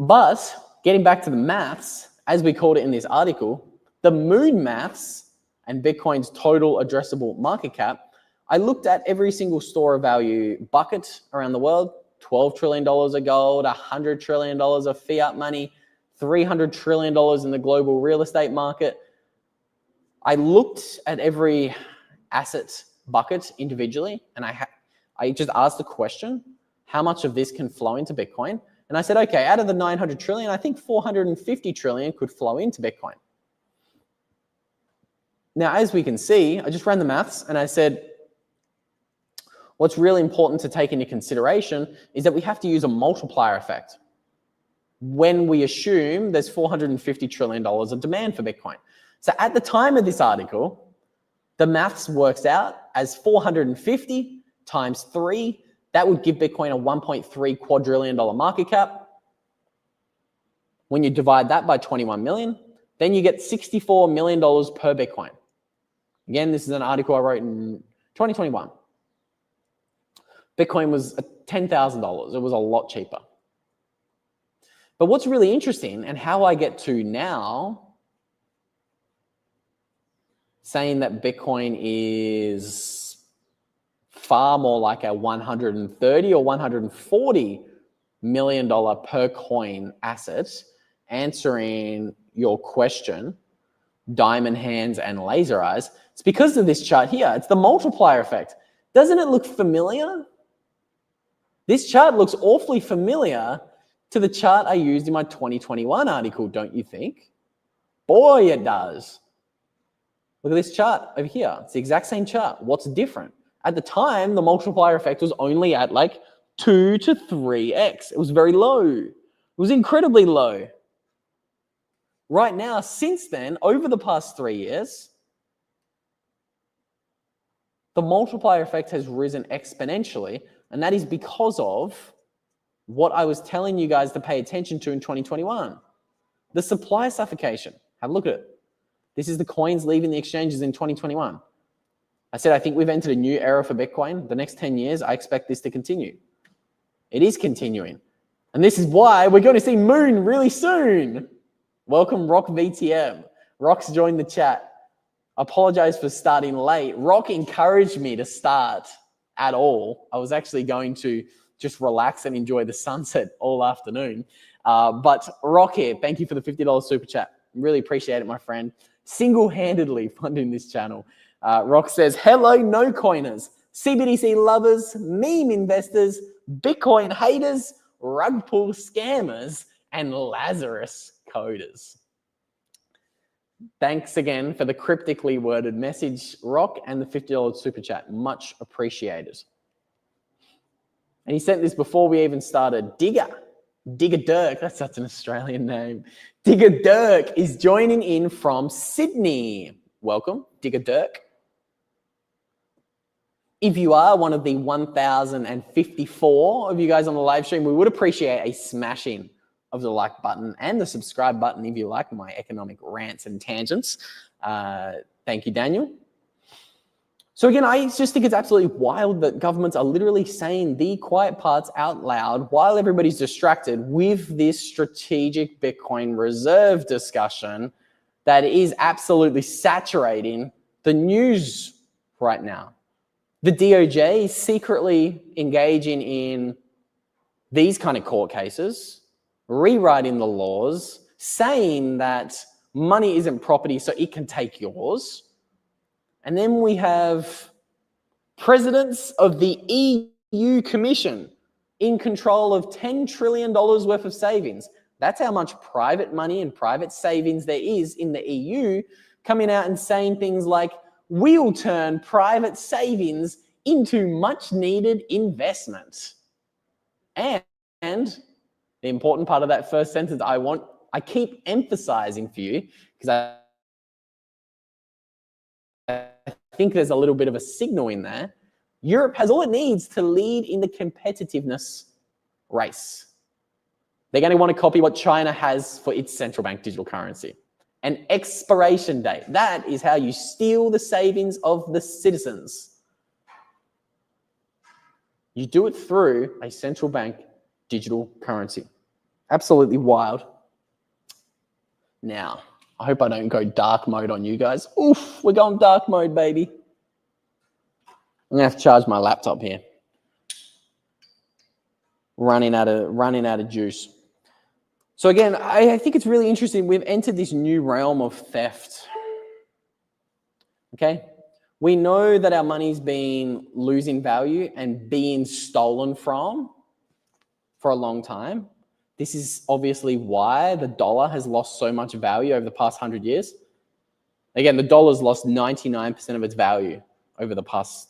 Speaker 1: But getting back to the maths, as we called it in this article, the moon maths and Bitcoin's total addressable market cap, I looked at every single store of value bucket around the world, $12 trillion of gold, $100 trillion of fiat money, $300 trillion in the global real estate market. I looked at every asset bucket individually, and I just asked the question, how much of this can flow into Bitcoin? And I said, okay, out of the 900 trillion, I think 450 trillion could flow into Bitcoin. Now, as we can see, I just ran the maths and I said, what's really important to take into consideration is that we have to use a multiplier effect when we assume there's $450 trillion of demand for Bitcoin. So at the time of this article, the maths works out as 450 times 3. That would give Bitcoin a $1.3 quadrillion market cap. When you divide that by 21 million, then you get $64 million per Bitcoin. Again, this is an article I wrote in 2021. Bitcoin was $10,000. It was a lot cheaper. But what's really interesting, and how I get to now saying that Bitcoin is far more like a $130 or $140 million per coin asset, answering your question, diamond hands and laser eyes, it's because of this chart here. It's the multiplier effect. Doesn't it look familiar? This chart looks awfully familiar to the chart I used in my 2021 article, don't you think? Boy, it does. Look at this chart over here. It's the exact same chart. What's different? At the time, the multiplier effect was only at like 2 to 3x. It was very low. It was incredibly low. Right now, since then, over the past 3 years, the multiplier effect has risen exponentially, and that is because of what I was telling you guys to pay attention to in 2021. The supply suffocation. Have a look at it. This is the coins leaving the exchanges in 2021. I said, I think we've entered a new era for Bitcoin. The next 10 years, I expect this to continue. It is continuing. And this is why we're going to see Moon really soon. Welcome, Rock VTM. Rock's joined the chat. Apologize for starting late. Rock encouraged me to start at all. I was actually going to just relax and enjoy the sunset all afternoon. But Rock here, thank you for the $50 super chat. Really appreciate it, my friend. Single-handedly funding this channel. Rock says, hello, no coiners, CBDC lovers, meme investors, Bitcoin haters, rug pull scammers, and Lazarus coders. Thanks again for the cryptically worded message, Rock, and the $50 super chat. Much appreciated. And he sent this before we even started. Digger Dirk, that's such an Australian name. Digger Dirk is joining in from Sydney. Welcome, Digger Dirk. If you are one of the 1,054 of you guys on the live stream, we would appreciate a smashing of the like button and the subscribe button if you like my economic rants and tangents. Thank you, Daniel. So again, I just think it's absolutely wild that governments are literally saying the quiet parts out loud while everybody's distracted with this strategic Bitcoin reserve discussion that is absolutely saturating the news right now. The DOJ is secretly engaging in these kind of court cases, rewriting the laws, saying that money isn't property, so it can take yours. And then we have presidents of the EU Commission in control of $10 trillion worth of savings. That's how much private money and private savings there is in the EU, coming out and saying things like, we'll turn private savings into much needed investment. And the important part of that first sentence I keep emphasizing for you, because I think there's a little bit of a signal in there. Europe has all it needs to lead in the competitiveness race. They're going to want to copy what China has for its central bank digital currency. An expiration date. That is how you steal the savings of the citizens. You do it through a central bank digital currency. Absolutely wild. Now, I hope I don't go dark mode on you guys. Oof, we're going dark mode, baby. I'm gonna have to charge my laptop here. Running out of juice. So again, I think it's really interesting. We've entered this new realm of theft. Okay? We know that our money's been losing value and being stolen from for a long time. This is obviously why the dollar has lost so much value over the past 100 years. Again, the dollar's lost 99% of its value over the past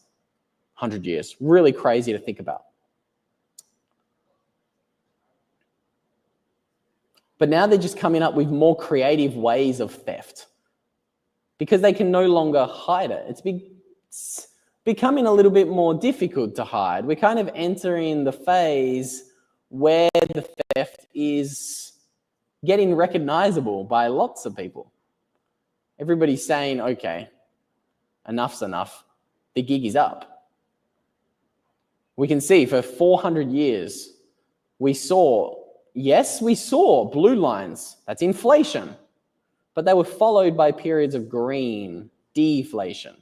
Speaker 1: 100 years. Really crazy to think about. But now they're just coming up with more creative ways of theft because they can no longer hide it. It's becoming a little bit more difficult to hide. We're kind of entering the phase where the theft is getting recognizable by lots of people. Everybody's saying, okay, enough's enough. The gig is up. We can see for 400 years, we saw blue lines. That's inflation. But they were followed by periods of green, deflation.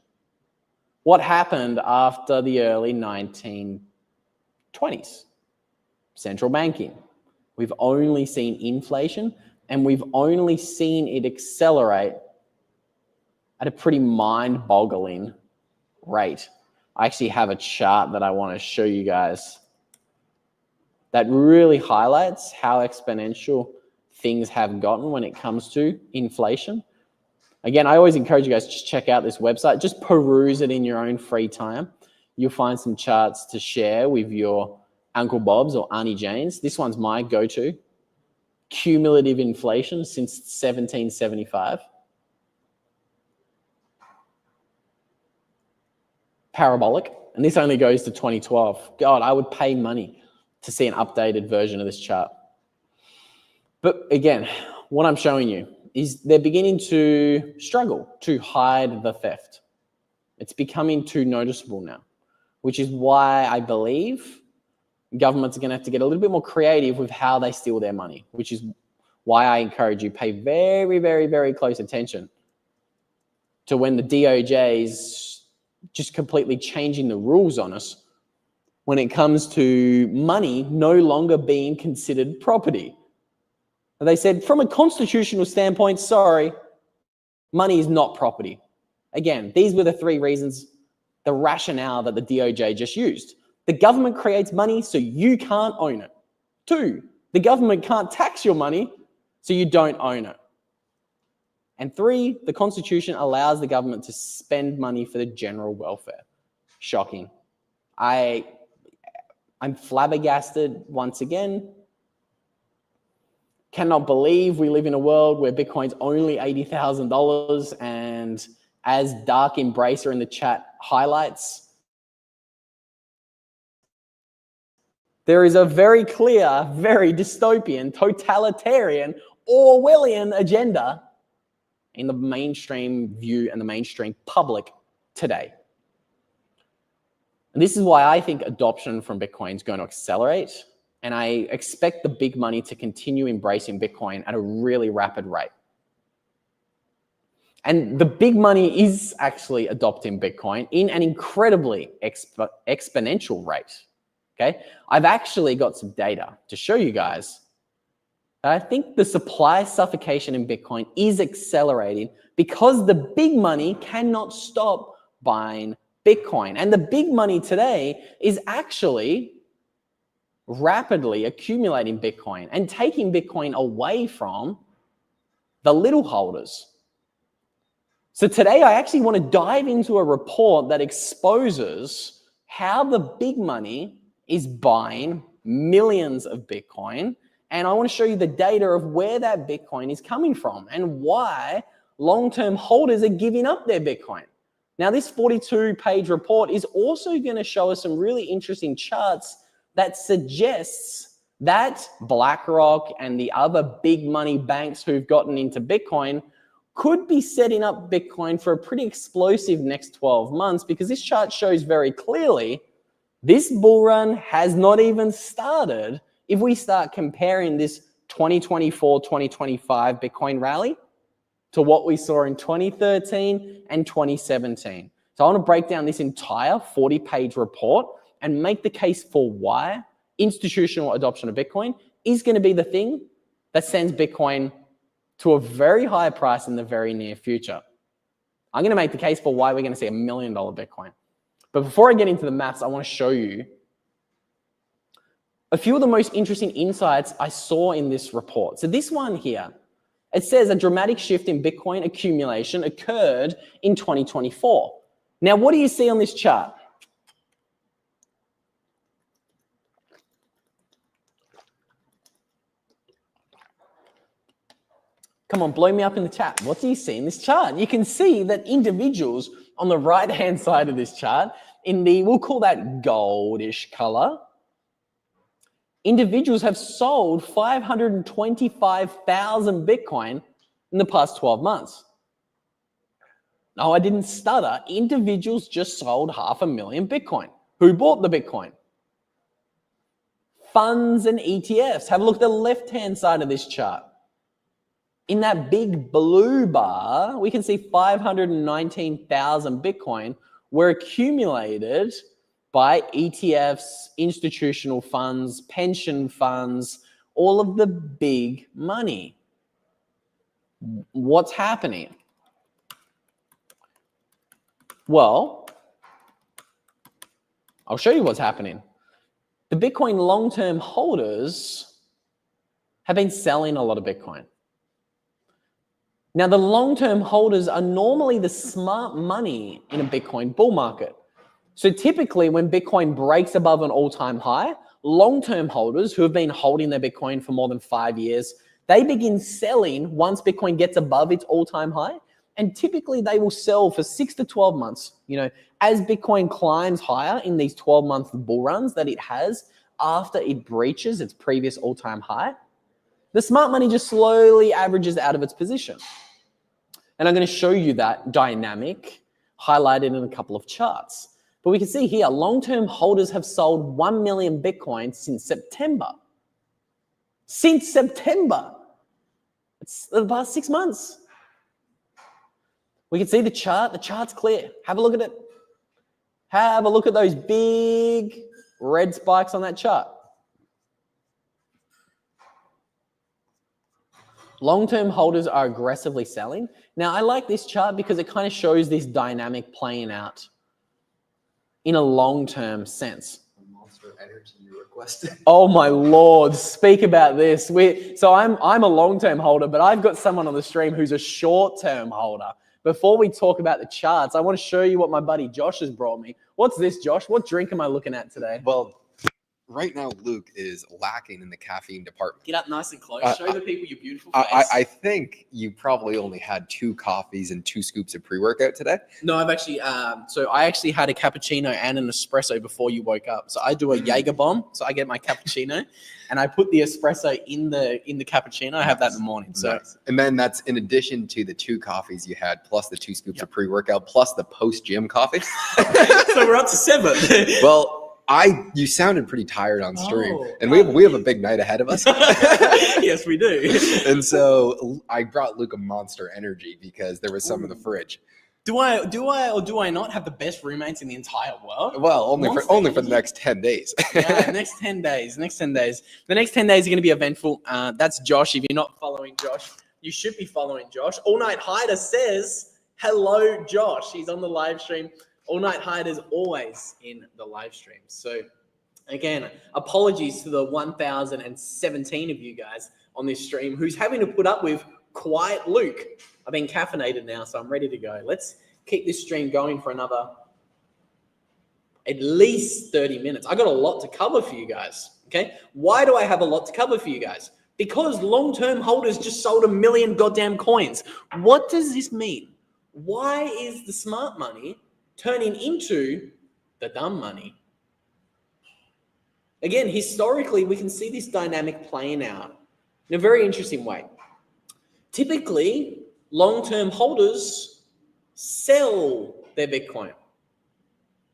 Speaker 1: What happened after the early 1920s? Central banking. We've only seen inflation, and we've only seen it accelerate at a pretty mind-boggling rate. I actually have a chart that I want to show you guys that really highlights how exponential things have gotten when it comes to inflation. Again, I always encourage you guys to just check out this website. Just peruse it in your own free time. You'll find some charts to share with your Uncle Bob's or Auntie Jane's. This one's my go-to. Cumulative inflation since 1775. Parabolic. And this only goes to 2012. God, I would pay money to see an updated version of this chart. But again, what I'm showing you is they're beginning to struggle to hide the theft. It's becoming too noticeable now, which is why I believe governments are going to have to get a little bit more creative with how they steal their money, which is why I encourage you pay very, very, very close attention to when the DOJ is just completely changing the rules on us when it comes to money no longer being considered property. They said, from a constitutional standpoint, sorry, money is not property. Again, these were the three reasons, the rationale that the DOJ just used. The government creates money, so you can't own it. 2, the government can't tax your money, so you don't own it. And 3, the Constitution allows the government to spend money for the general welfare. Shocking. I'm flabbergasted once again. Cannot believe we live in a world where Bitcoin's only $80,000, and as Dark Embracer in the chat highlights, there is a very clear, very dystopian, totalitarian, Orwellian agenda in the mainstream view and the mainstream public today. And this is why I think adoption from Bitcoin is going to accelerate. And I expect the big money to continue embracing Bitcoin at a really rapid rate. And the big money is actually adopting Bitcoin in an incredibly exponential rate. Okay? I've actually got some data to show you guys. I think the supply suffocation in Bitcoin is accelerating because the big money cannot stop buying Bitcoin. And the big money today is actually rapidly accumulating Bitcoin and taking Bitcoin away from the little holders. So today I actually want to dive into a report that exposes how the big money is buying millions of Bitcoin. And I want to show you the data of where that Bitcoin is coming from and why long-term holders are giving up their Bitcoin. Now, this 42-page report is also going to show us some really interesting charts that suggests that BlackRock and the other big money banks who've gotten into Bitcoin could be setting up Bitcoin for a pretty explosive next 12 months, because this chart shows very clearly this bull run has not even started if we start comparing this 2024, 2025 Bitcoin rally to what we saw in 2013 and 2017. So I want to break down this entire 40-page report and make the case for why institutional adoption of Bitcoin is going to be the thing that sends Bitcoin to a very high price in the very near future. I'm going to make the case for why we're going to see $1 million Bitcoin. But before I get into the maths, I want to show you a few of the most interesting insights I saw in this report. So this one here, it says a dramatic shift in Bitcoin accumulation occurred in 2024. Now, what do you see on this chart? Come on, blow me up in the chat. What do you see in this chart? You can see that individuals on the right-hand side of this chart, in the, we'll call that goldish color, individuals have sold 525,000 Bitcoin in the past 12 months. No, I didn't stutter. Individuals just sold 500,000 Bitcoin. Who bought the Bitcoin? Funds and ETFs. Have a look at the left-hand side of this chart. In that big blue bar, we can see 519,000 Bitcoin were accumulated by ETFs, institutional funds, pension funds, all of the big money. What's happening? Well, I'll show you what's happening. The Bitcoin long-term holders have been selling a lot of Bitcoin. Now, the long-term holders are normally the smart money in a Bitcoin bull market. So typically when Bitcoin breaks above an all-time high, long-term holders who have been holding their Bitcoin for more than 5 years, they begin selling once Bitcoin gets above its all-time high. And typically they will sell for 6 to 12 months. You know, as Bitcoin climbs higher in these 12-month bull runs that it has after it breaches its previous all-time high, the smart money just slowly averages out of its position. And I'm going to show you that dynamic highlighted in a couple of charts. But we can see here, long-term holders have sold 1 million Bitcoin since September. Since September. It's the past 6 months. We can see the chart. The chart's clear. Have a look at it. Have a look at those big red spikes on that chart. Long-term holders are aggressively selling. Now, I like this chart because it kind of shows this dynamic playing out in a long-term sense.
Speaker 2: Monster energy you requested.
Speaker 1: Oh my Lord, speak about this. So I'm a long-term holder, but I've got someone on the stream who's a short-term holder. Before we talk about the charts, I want to show you what my buddy Josh has brought me. What's this, Josh? What drink am I looking at today?
Speaker 2: Well, right now Luke is lacking in the caffeine department.
Speaker 1: Get up nice and close. Show the people your beautiful face.
Speaker 2: I think you probably only had 2 coffees and 2 scoops of pre-workout today.
Speaker 1: No, I've actually, I actually had a cappuccino and an espresso before you woke up. So I do a Jaeger bomb. So I get my cappuccino and I put the espresso in the cappuccino. I have that in the morning. So,
Speaker 2: nice. And then that's in addition to the 2 coffees you had, plus the 2 scoops of pre-workout, plus the post-gym coffee.
Speaker 1: So we're up to 7.
Speaker 2: Well, you sounded pretty tired on stream, and we have a big night ahead of us.
Speaker 1: Yes, we do.
Speaker 2: And so I brought Luke a Monster Energy because there was some in the fridge.
Speaker 1: Do I or do I not have the best roommates in the entire world?
Speaker 2: Well, only for the next 10 days.
Speaker 1: Yeah, next 10 days. The next 10 days are going to be eventful. That's Josh. If you're not following Josh, you should be following Josh. All Night Hider says, hello, Josh. He's on the live stream. All Night Hider is always in the live stream. So again, apologies to the 1,017 of you guys on this stream who's having to put up with quiet Luke. I've been caffeinated now, so I'm ready to go. Let's keep this stream going for another at least 30 minutes. I got a lot to cover for you guys, okay? Why do I have a lot to cover for you guys? Because long-term holders just sold 1 million goddamn coins. What does this mean? Why is the smart money turning into the dumb money? Again, historically, we can see this dynamic playing out in a very interesting way. Typically, long-term holders sell their Bitcoin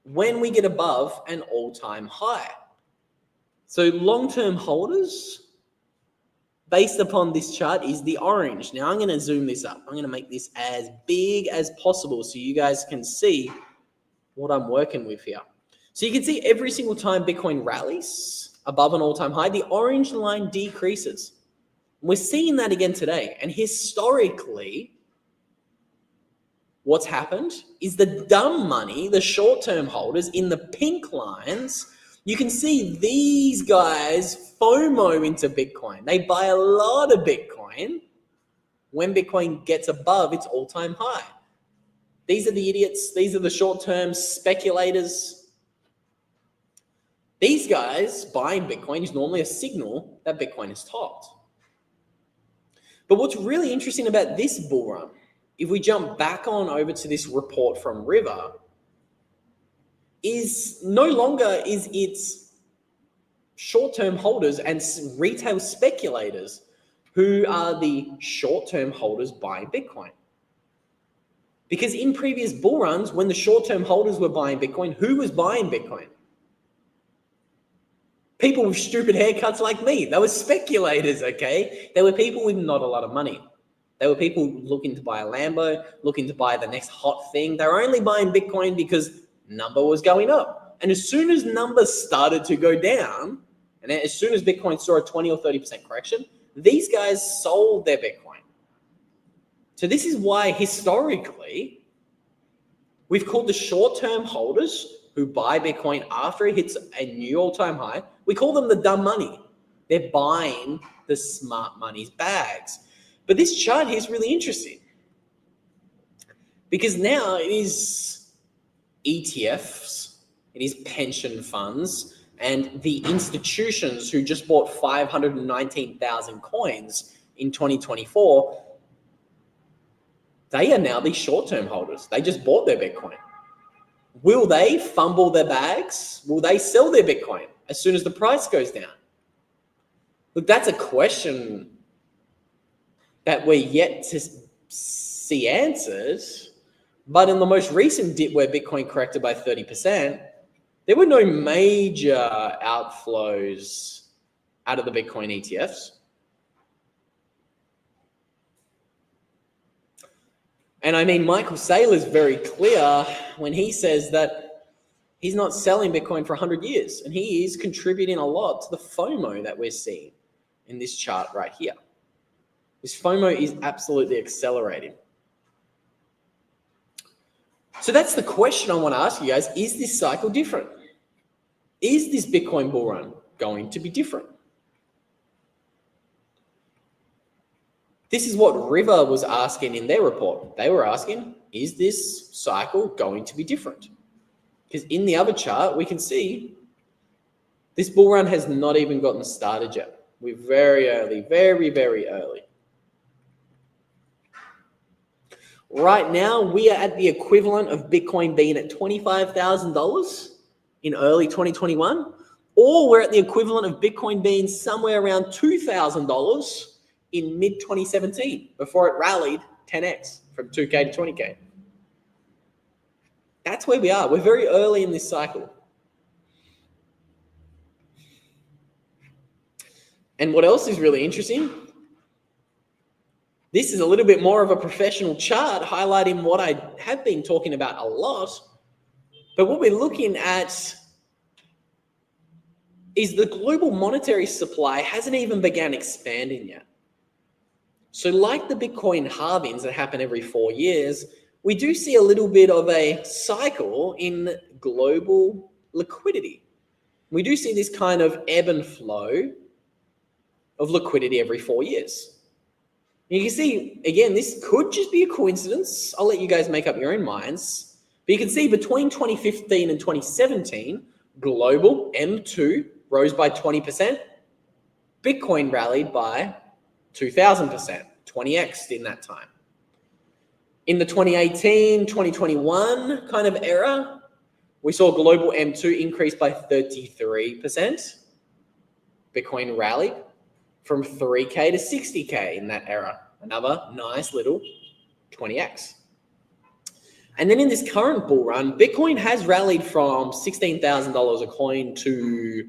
Speaker 1: when we get above an all-time high. So long-term holders based upon this chart is the orange. Now I'm going to zoom this up. I'm going to make this as big as possible so you guys can see what I'm working with here. So you can see every single time Bitcoin rallies above an all-time high, the orange line decreases. We're seeing that again today. And historically, what's happened is the dumb money, the short-term holders in the pink lines, you can see these guys FOMO into Bitcoin. They buy a lot of Bitcoin when Bitcoin gets above its all-time high. These are the idiots. These are the short-term speculators. These guys buying Bitcoin is normally a signal that Bitcoin is topped. But what's really interesting about this bull run, if we jump back on over to this report from River, is no longer is its short-term holders and retail speculators who are the short-term holders buying Bitcoin. Because in previous bull runs, when the short-term holders were buying Bitcoin, who was buying Bitcoin? People with stupid haircuts like me. They were speculators, okay? They were people with not a lot of money. They were people looking to buy a Lambo, looking to buy the next hot thing. They were only buying Bitcoin because number was going up. And as soon as numbers started to go down, and as soon as Bitcoin saw a 20 or 30% correction, these guys sold their Bitcoin. So this is why historically, we've called the short-term holders who buy Bitcoin after it hits a new all-time high, we call them the dumb money. They're buying the smart money's bags. But this chart here is really interesting because now it is ETFs, it is pension funds, and the institutions who just bought 519,000 coins in 2024, they are now the short-term holders. They just bought their Bitcoin. Will they fumble their bags? Will they sell their Bitcoin as soon as the price goes down? Look, that's a question that we're yet to see answered. But in the most recent dip where Bitcoin corrected by 30%, there were no major outflows out of the Bitcoin ETFs. And I mean, Michael Saylor is very clear when he says that he's not selling Bitcoin for 100 years. And he is contributing a lot to the FOMO that we're seeing in this chart right here. This FOMO is absolutely accelerating. So that's the question I want to ask you guys. Is this cycle different? Is this Bitcoin bull run going to be different? This is what River was asking in their report. They were asking, is this cycle going to be different? Because in the other chart, we can see this bull run has not even gotten started yet. We're very early, very, very early. Right now, we are at the equivalent of Bitcoin being at $25,000 in early 2021, or we're at the equivalent of Bitcoin being somewhere around $2,000 in mid-2017 before it rallied 10x from 2K to 20K. That's where we are. We're very early in this cycle. And what else is really interesting? This is a little bit more of a professional chart highlighting what I have been talking about a lot. But what we're looking at is the global monetary supply hasn't even begun expanding yet. So like the Bitcoin halvings that happen every 4 years, we do see a little bit of a cycle in global liquidity. We do see this kind of ebb and flow of liquidity every 4 years. You can see, again, this could just be a coincidence. I'll let you guys make up your own minds. But you can see between 2015 and 2017, global M2 rose by 20%. Bitcoin rallied by 2,000%, 20x in that time. In the 2018, 2021 kind of era, we saw global M2 increase by 33%. Bitcoin rallied from 3K to 60K in that era. Another nice little 20x. And then in this current bull run, Bitcoin has rallied from $16,000 a coin to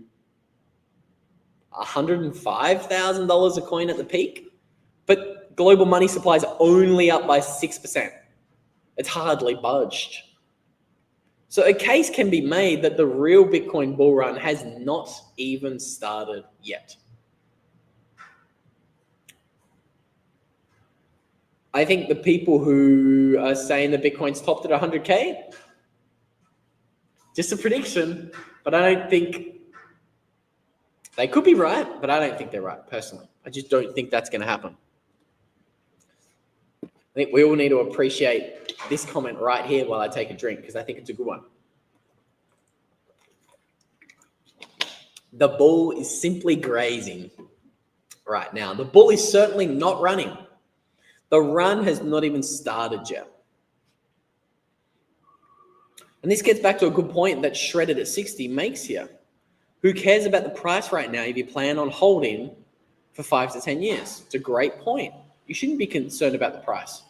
Speaker 1: $105,000 a coin at the peak, but global money supply is only up by 6%. It's hardly budged. So a case can be made that the real Bitcoin bull run has not even started yet. I think the people who are saying that Bitcoin's topped at 100K, just a prediction, but I don't think they could be right, but I don't think they're right personally. I just don't think that's going to happen. I think we all need to appreciate this comment right here while I take a drink, because I think it's a good one. The bull is simply grazing right now. The bull is certainly not running. The run has not even started yet. And this gets back to a good point that Shredded at 60 makes here. Who cares about the price right now if you plan on holding for 5 to 10 years? It's a great point. You shouldn't be concerned about the price.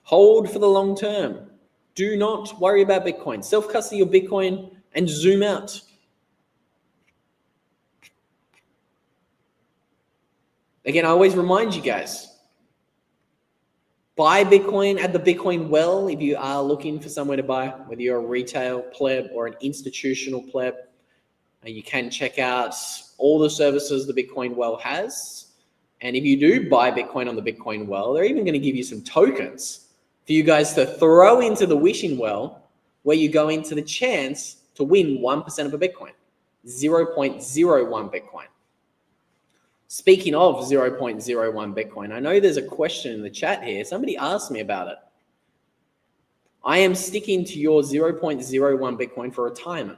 Speaker 1: Hold for the long term. Do not worry about Bitcoin. Self-custody your Bitcoin and zoom out. Again, I always remind you guys, buy Bitcoin at the Bitcoin well if you are looking for somewhere to buy, whether you're a retail pleb or an institutional pleb. You can check out all the services the Bitcoin well has. And if you do buy Bitcoin on the Bitcoin well, they're even going to give you some tokens for you guys to throw into the wishing well, where you go into the chance to win 1% of a Bitcoin, 0.01 Bitcoin. Speaking of 0.01 Bitcoin, I know there's a question in the chat here. Somebody asked me about it. I am sticking to your 0.01 Bitcoin for retirement.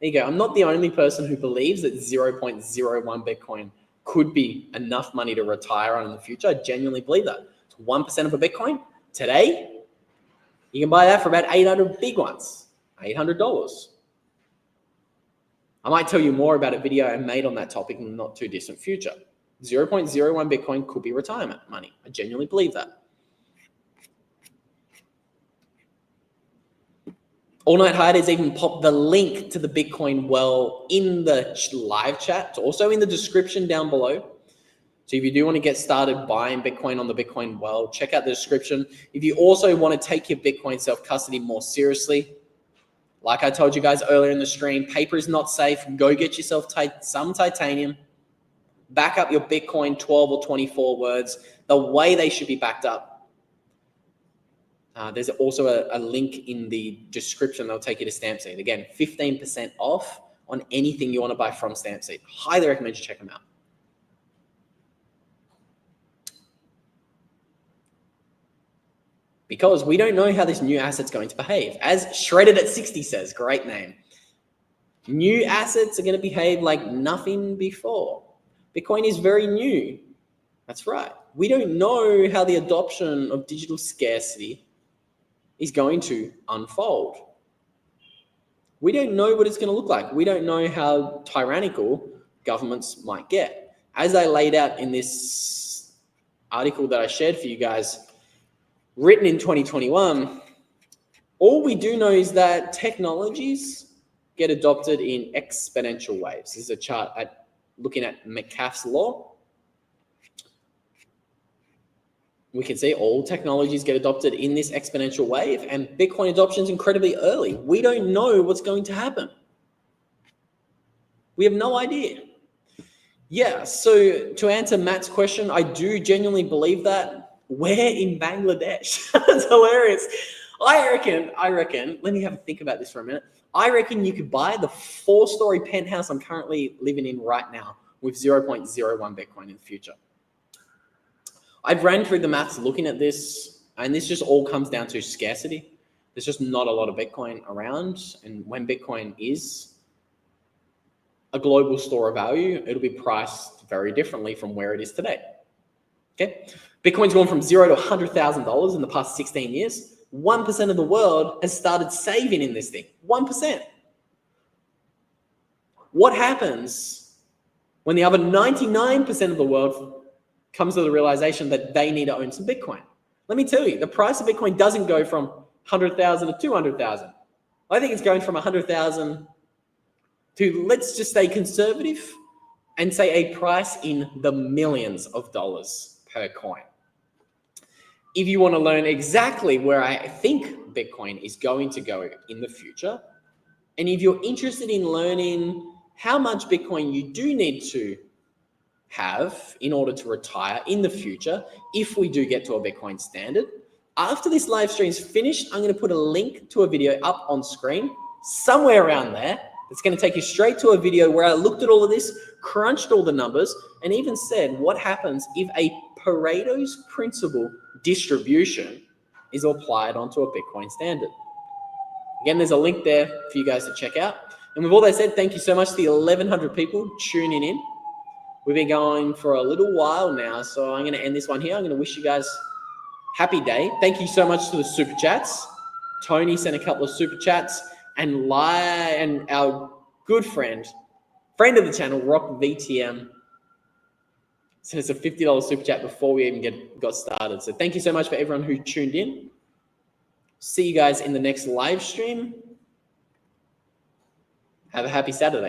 Speaker 1: There you go. I'm not the only person who believes that 0.01 Bitcoin could be enough money to retire on in the future. I genuinely believe that. It's 1% of a Bitcoin. Today, you can buy that for about 800 big ones, $800. I might tell you more about a video I made on that topic in the not too distant future. 0.01 Bitcoin could be retirement money. I genuinely believe that. All Night Hiders even popped the link to the Bitcoin well in the live chat. It's also in the description down below. So if you do want to get started buying Bitcoin on the Bitcoin well, check out the description. If you also want to take your Bitcoin self-custody more seriously, like I told you guys earlier in the stream, paper is not safe. Go get yourself some titanium. Back up your Bitcoin 12 or 24 words the way they should be backed up. There's also a link in the description that'll take you to Stampseed. Again, 15% off on anything you want to buy from Stampseed. Highly recommend you check them out. Because we don't know how this new asset's going to behave. As Shredded at 60 says, great name. New assets are going to behave like nothing before. Bitcoin is very new. That's right. We don't know how the adoption of digital scarcity is going to unfold. We don't know what it's going to look like. We don't know how tyrannical governments might get. As I laid out in this article that I shared for you guys, written in 2021, all we do know is that technologies get adopted in exponential waves. This is a chart looking at Metcalfe's law. We can see all technologies get adopted in this exponential wave, and Bitcoin adoption is incredibly early. We don't know what's going to happen. We have no idea. Yeah, so to answer Matt's question, I do genuinely believe that. Where in Bangladesh? That's hilarious. I reckon, let me have a think about this for a minute. I reckon you could buy the 4-story penthouse I'm currently living in right now with 0.01 Bitcoin in the future. I've ran through the maths looking at this, and this just all comes down to scarcity. There's just not a lot of Bitcoin around, and when Bitcoin is a global store of value, it'll be priced very differently from where it is today. Okay? Bitcoin's gone from $0 to $100,000 in the past 16 years. 1% of the world has started saving in this thing. 1%. What happens when the other 99% of the world comes to the realization that they need to own some Bitcoin? Let me tell you, the price of Bitcoin doesn't go from 100,000 to 200,000. I think it's going from 100,000 to, let's just stay conservative and say a price in the millions of dollars per coin. If you want to learn exactly where I think Bitcoin is going to go in the future, and if you're interested in learning how much Bitcoin you do need to have in order to retire in the future, if we do get to a Bitcoin standard, after this live stream is finished, I'm going to put a link to a video up on screen, somewhere around there. It's going to take you straight to a video where I looked at all of this, crunched all the numbers, and even said what happens if a Pareto's principle distribution is applied onto a Bitcoin standard. Again, there's a link there for you guys to check out. And with all that said, thank you so much to the 1,100 people tuning in. We've been going for a little while now, so I'm going to end this one here. I'm going to wish you guys happy day. Thank you so much to the super chats. Tony sent a couple of super chats, and our good friend of the channel, Rock VTM, sent us a $50 super chat before we even got started. So thank you so much for everyone who tuned in. See you guys in the next live stream. Have a happy Saturday.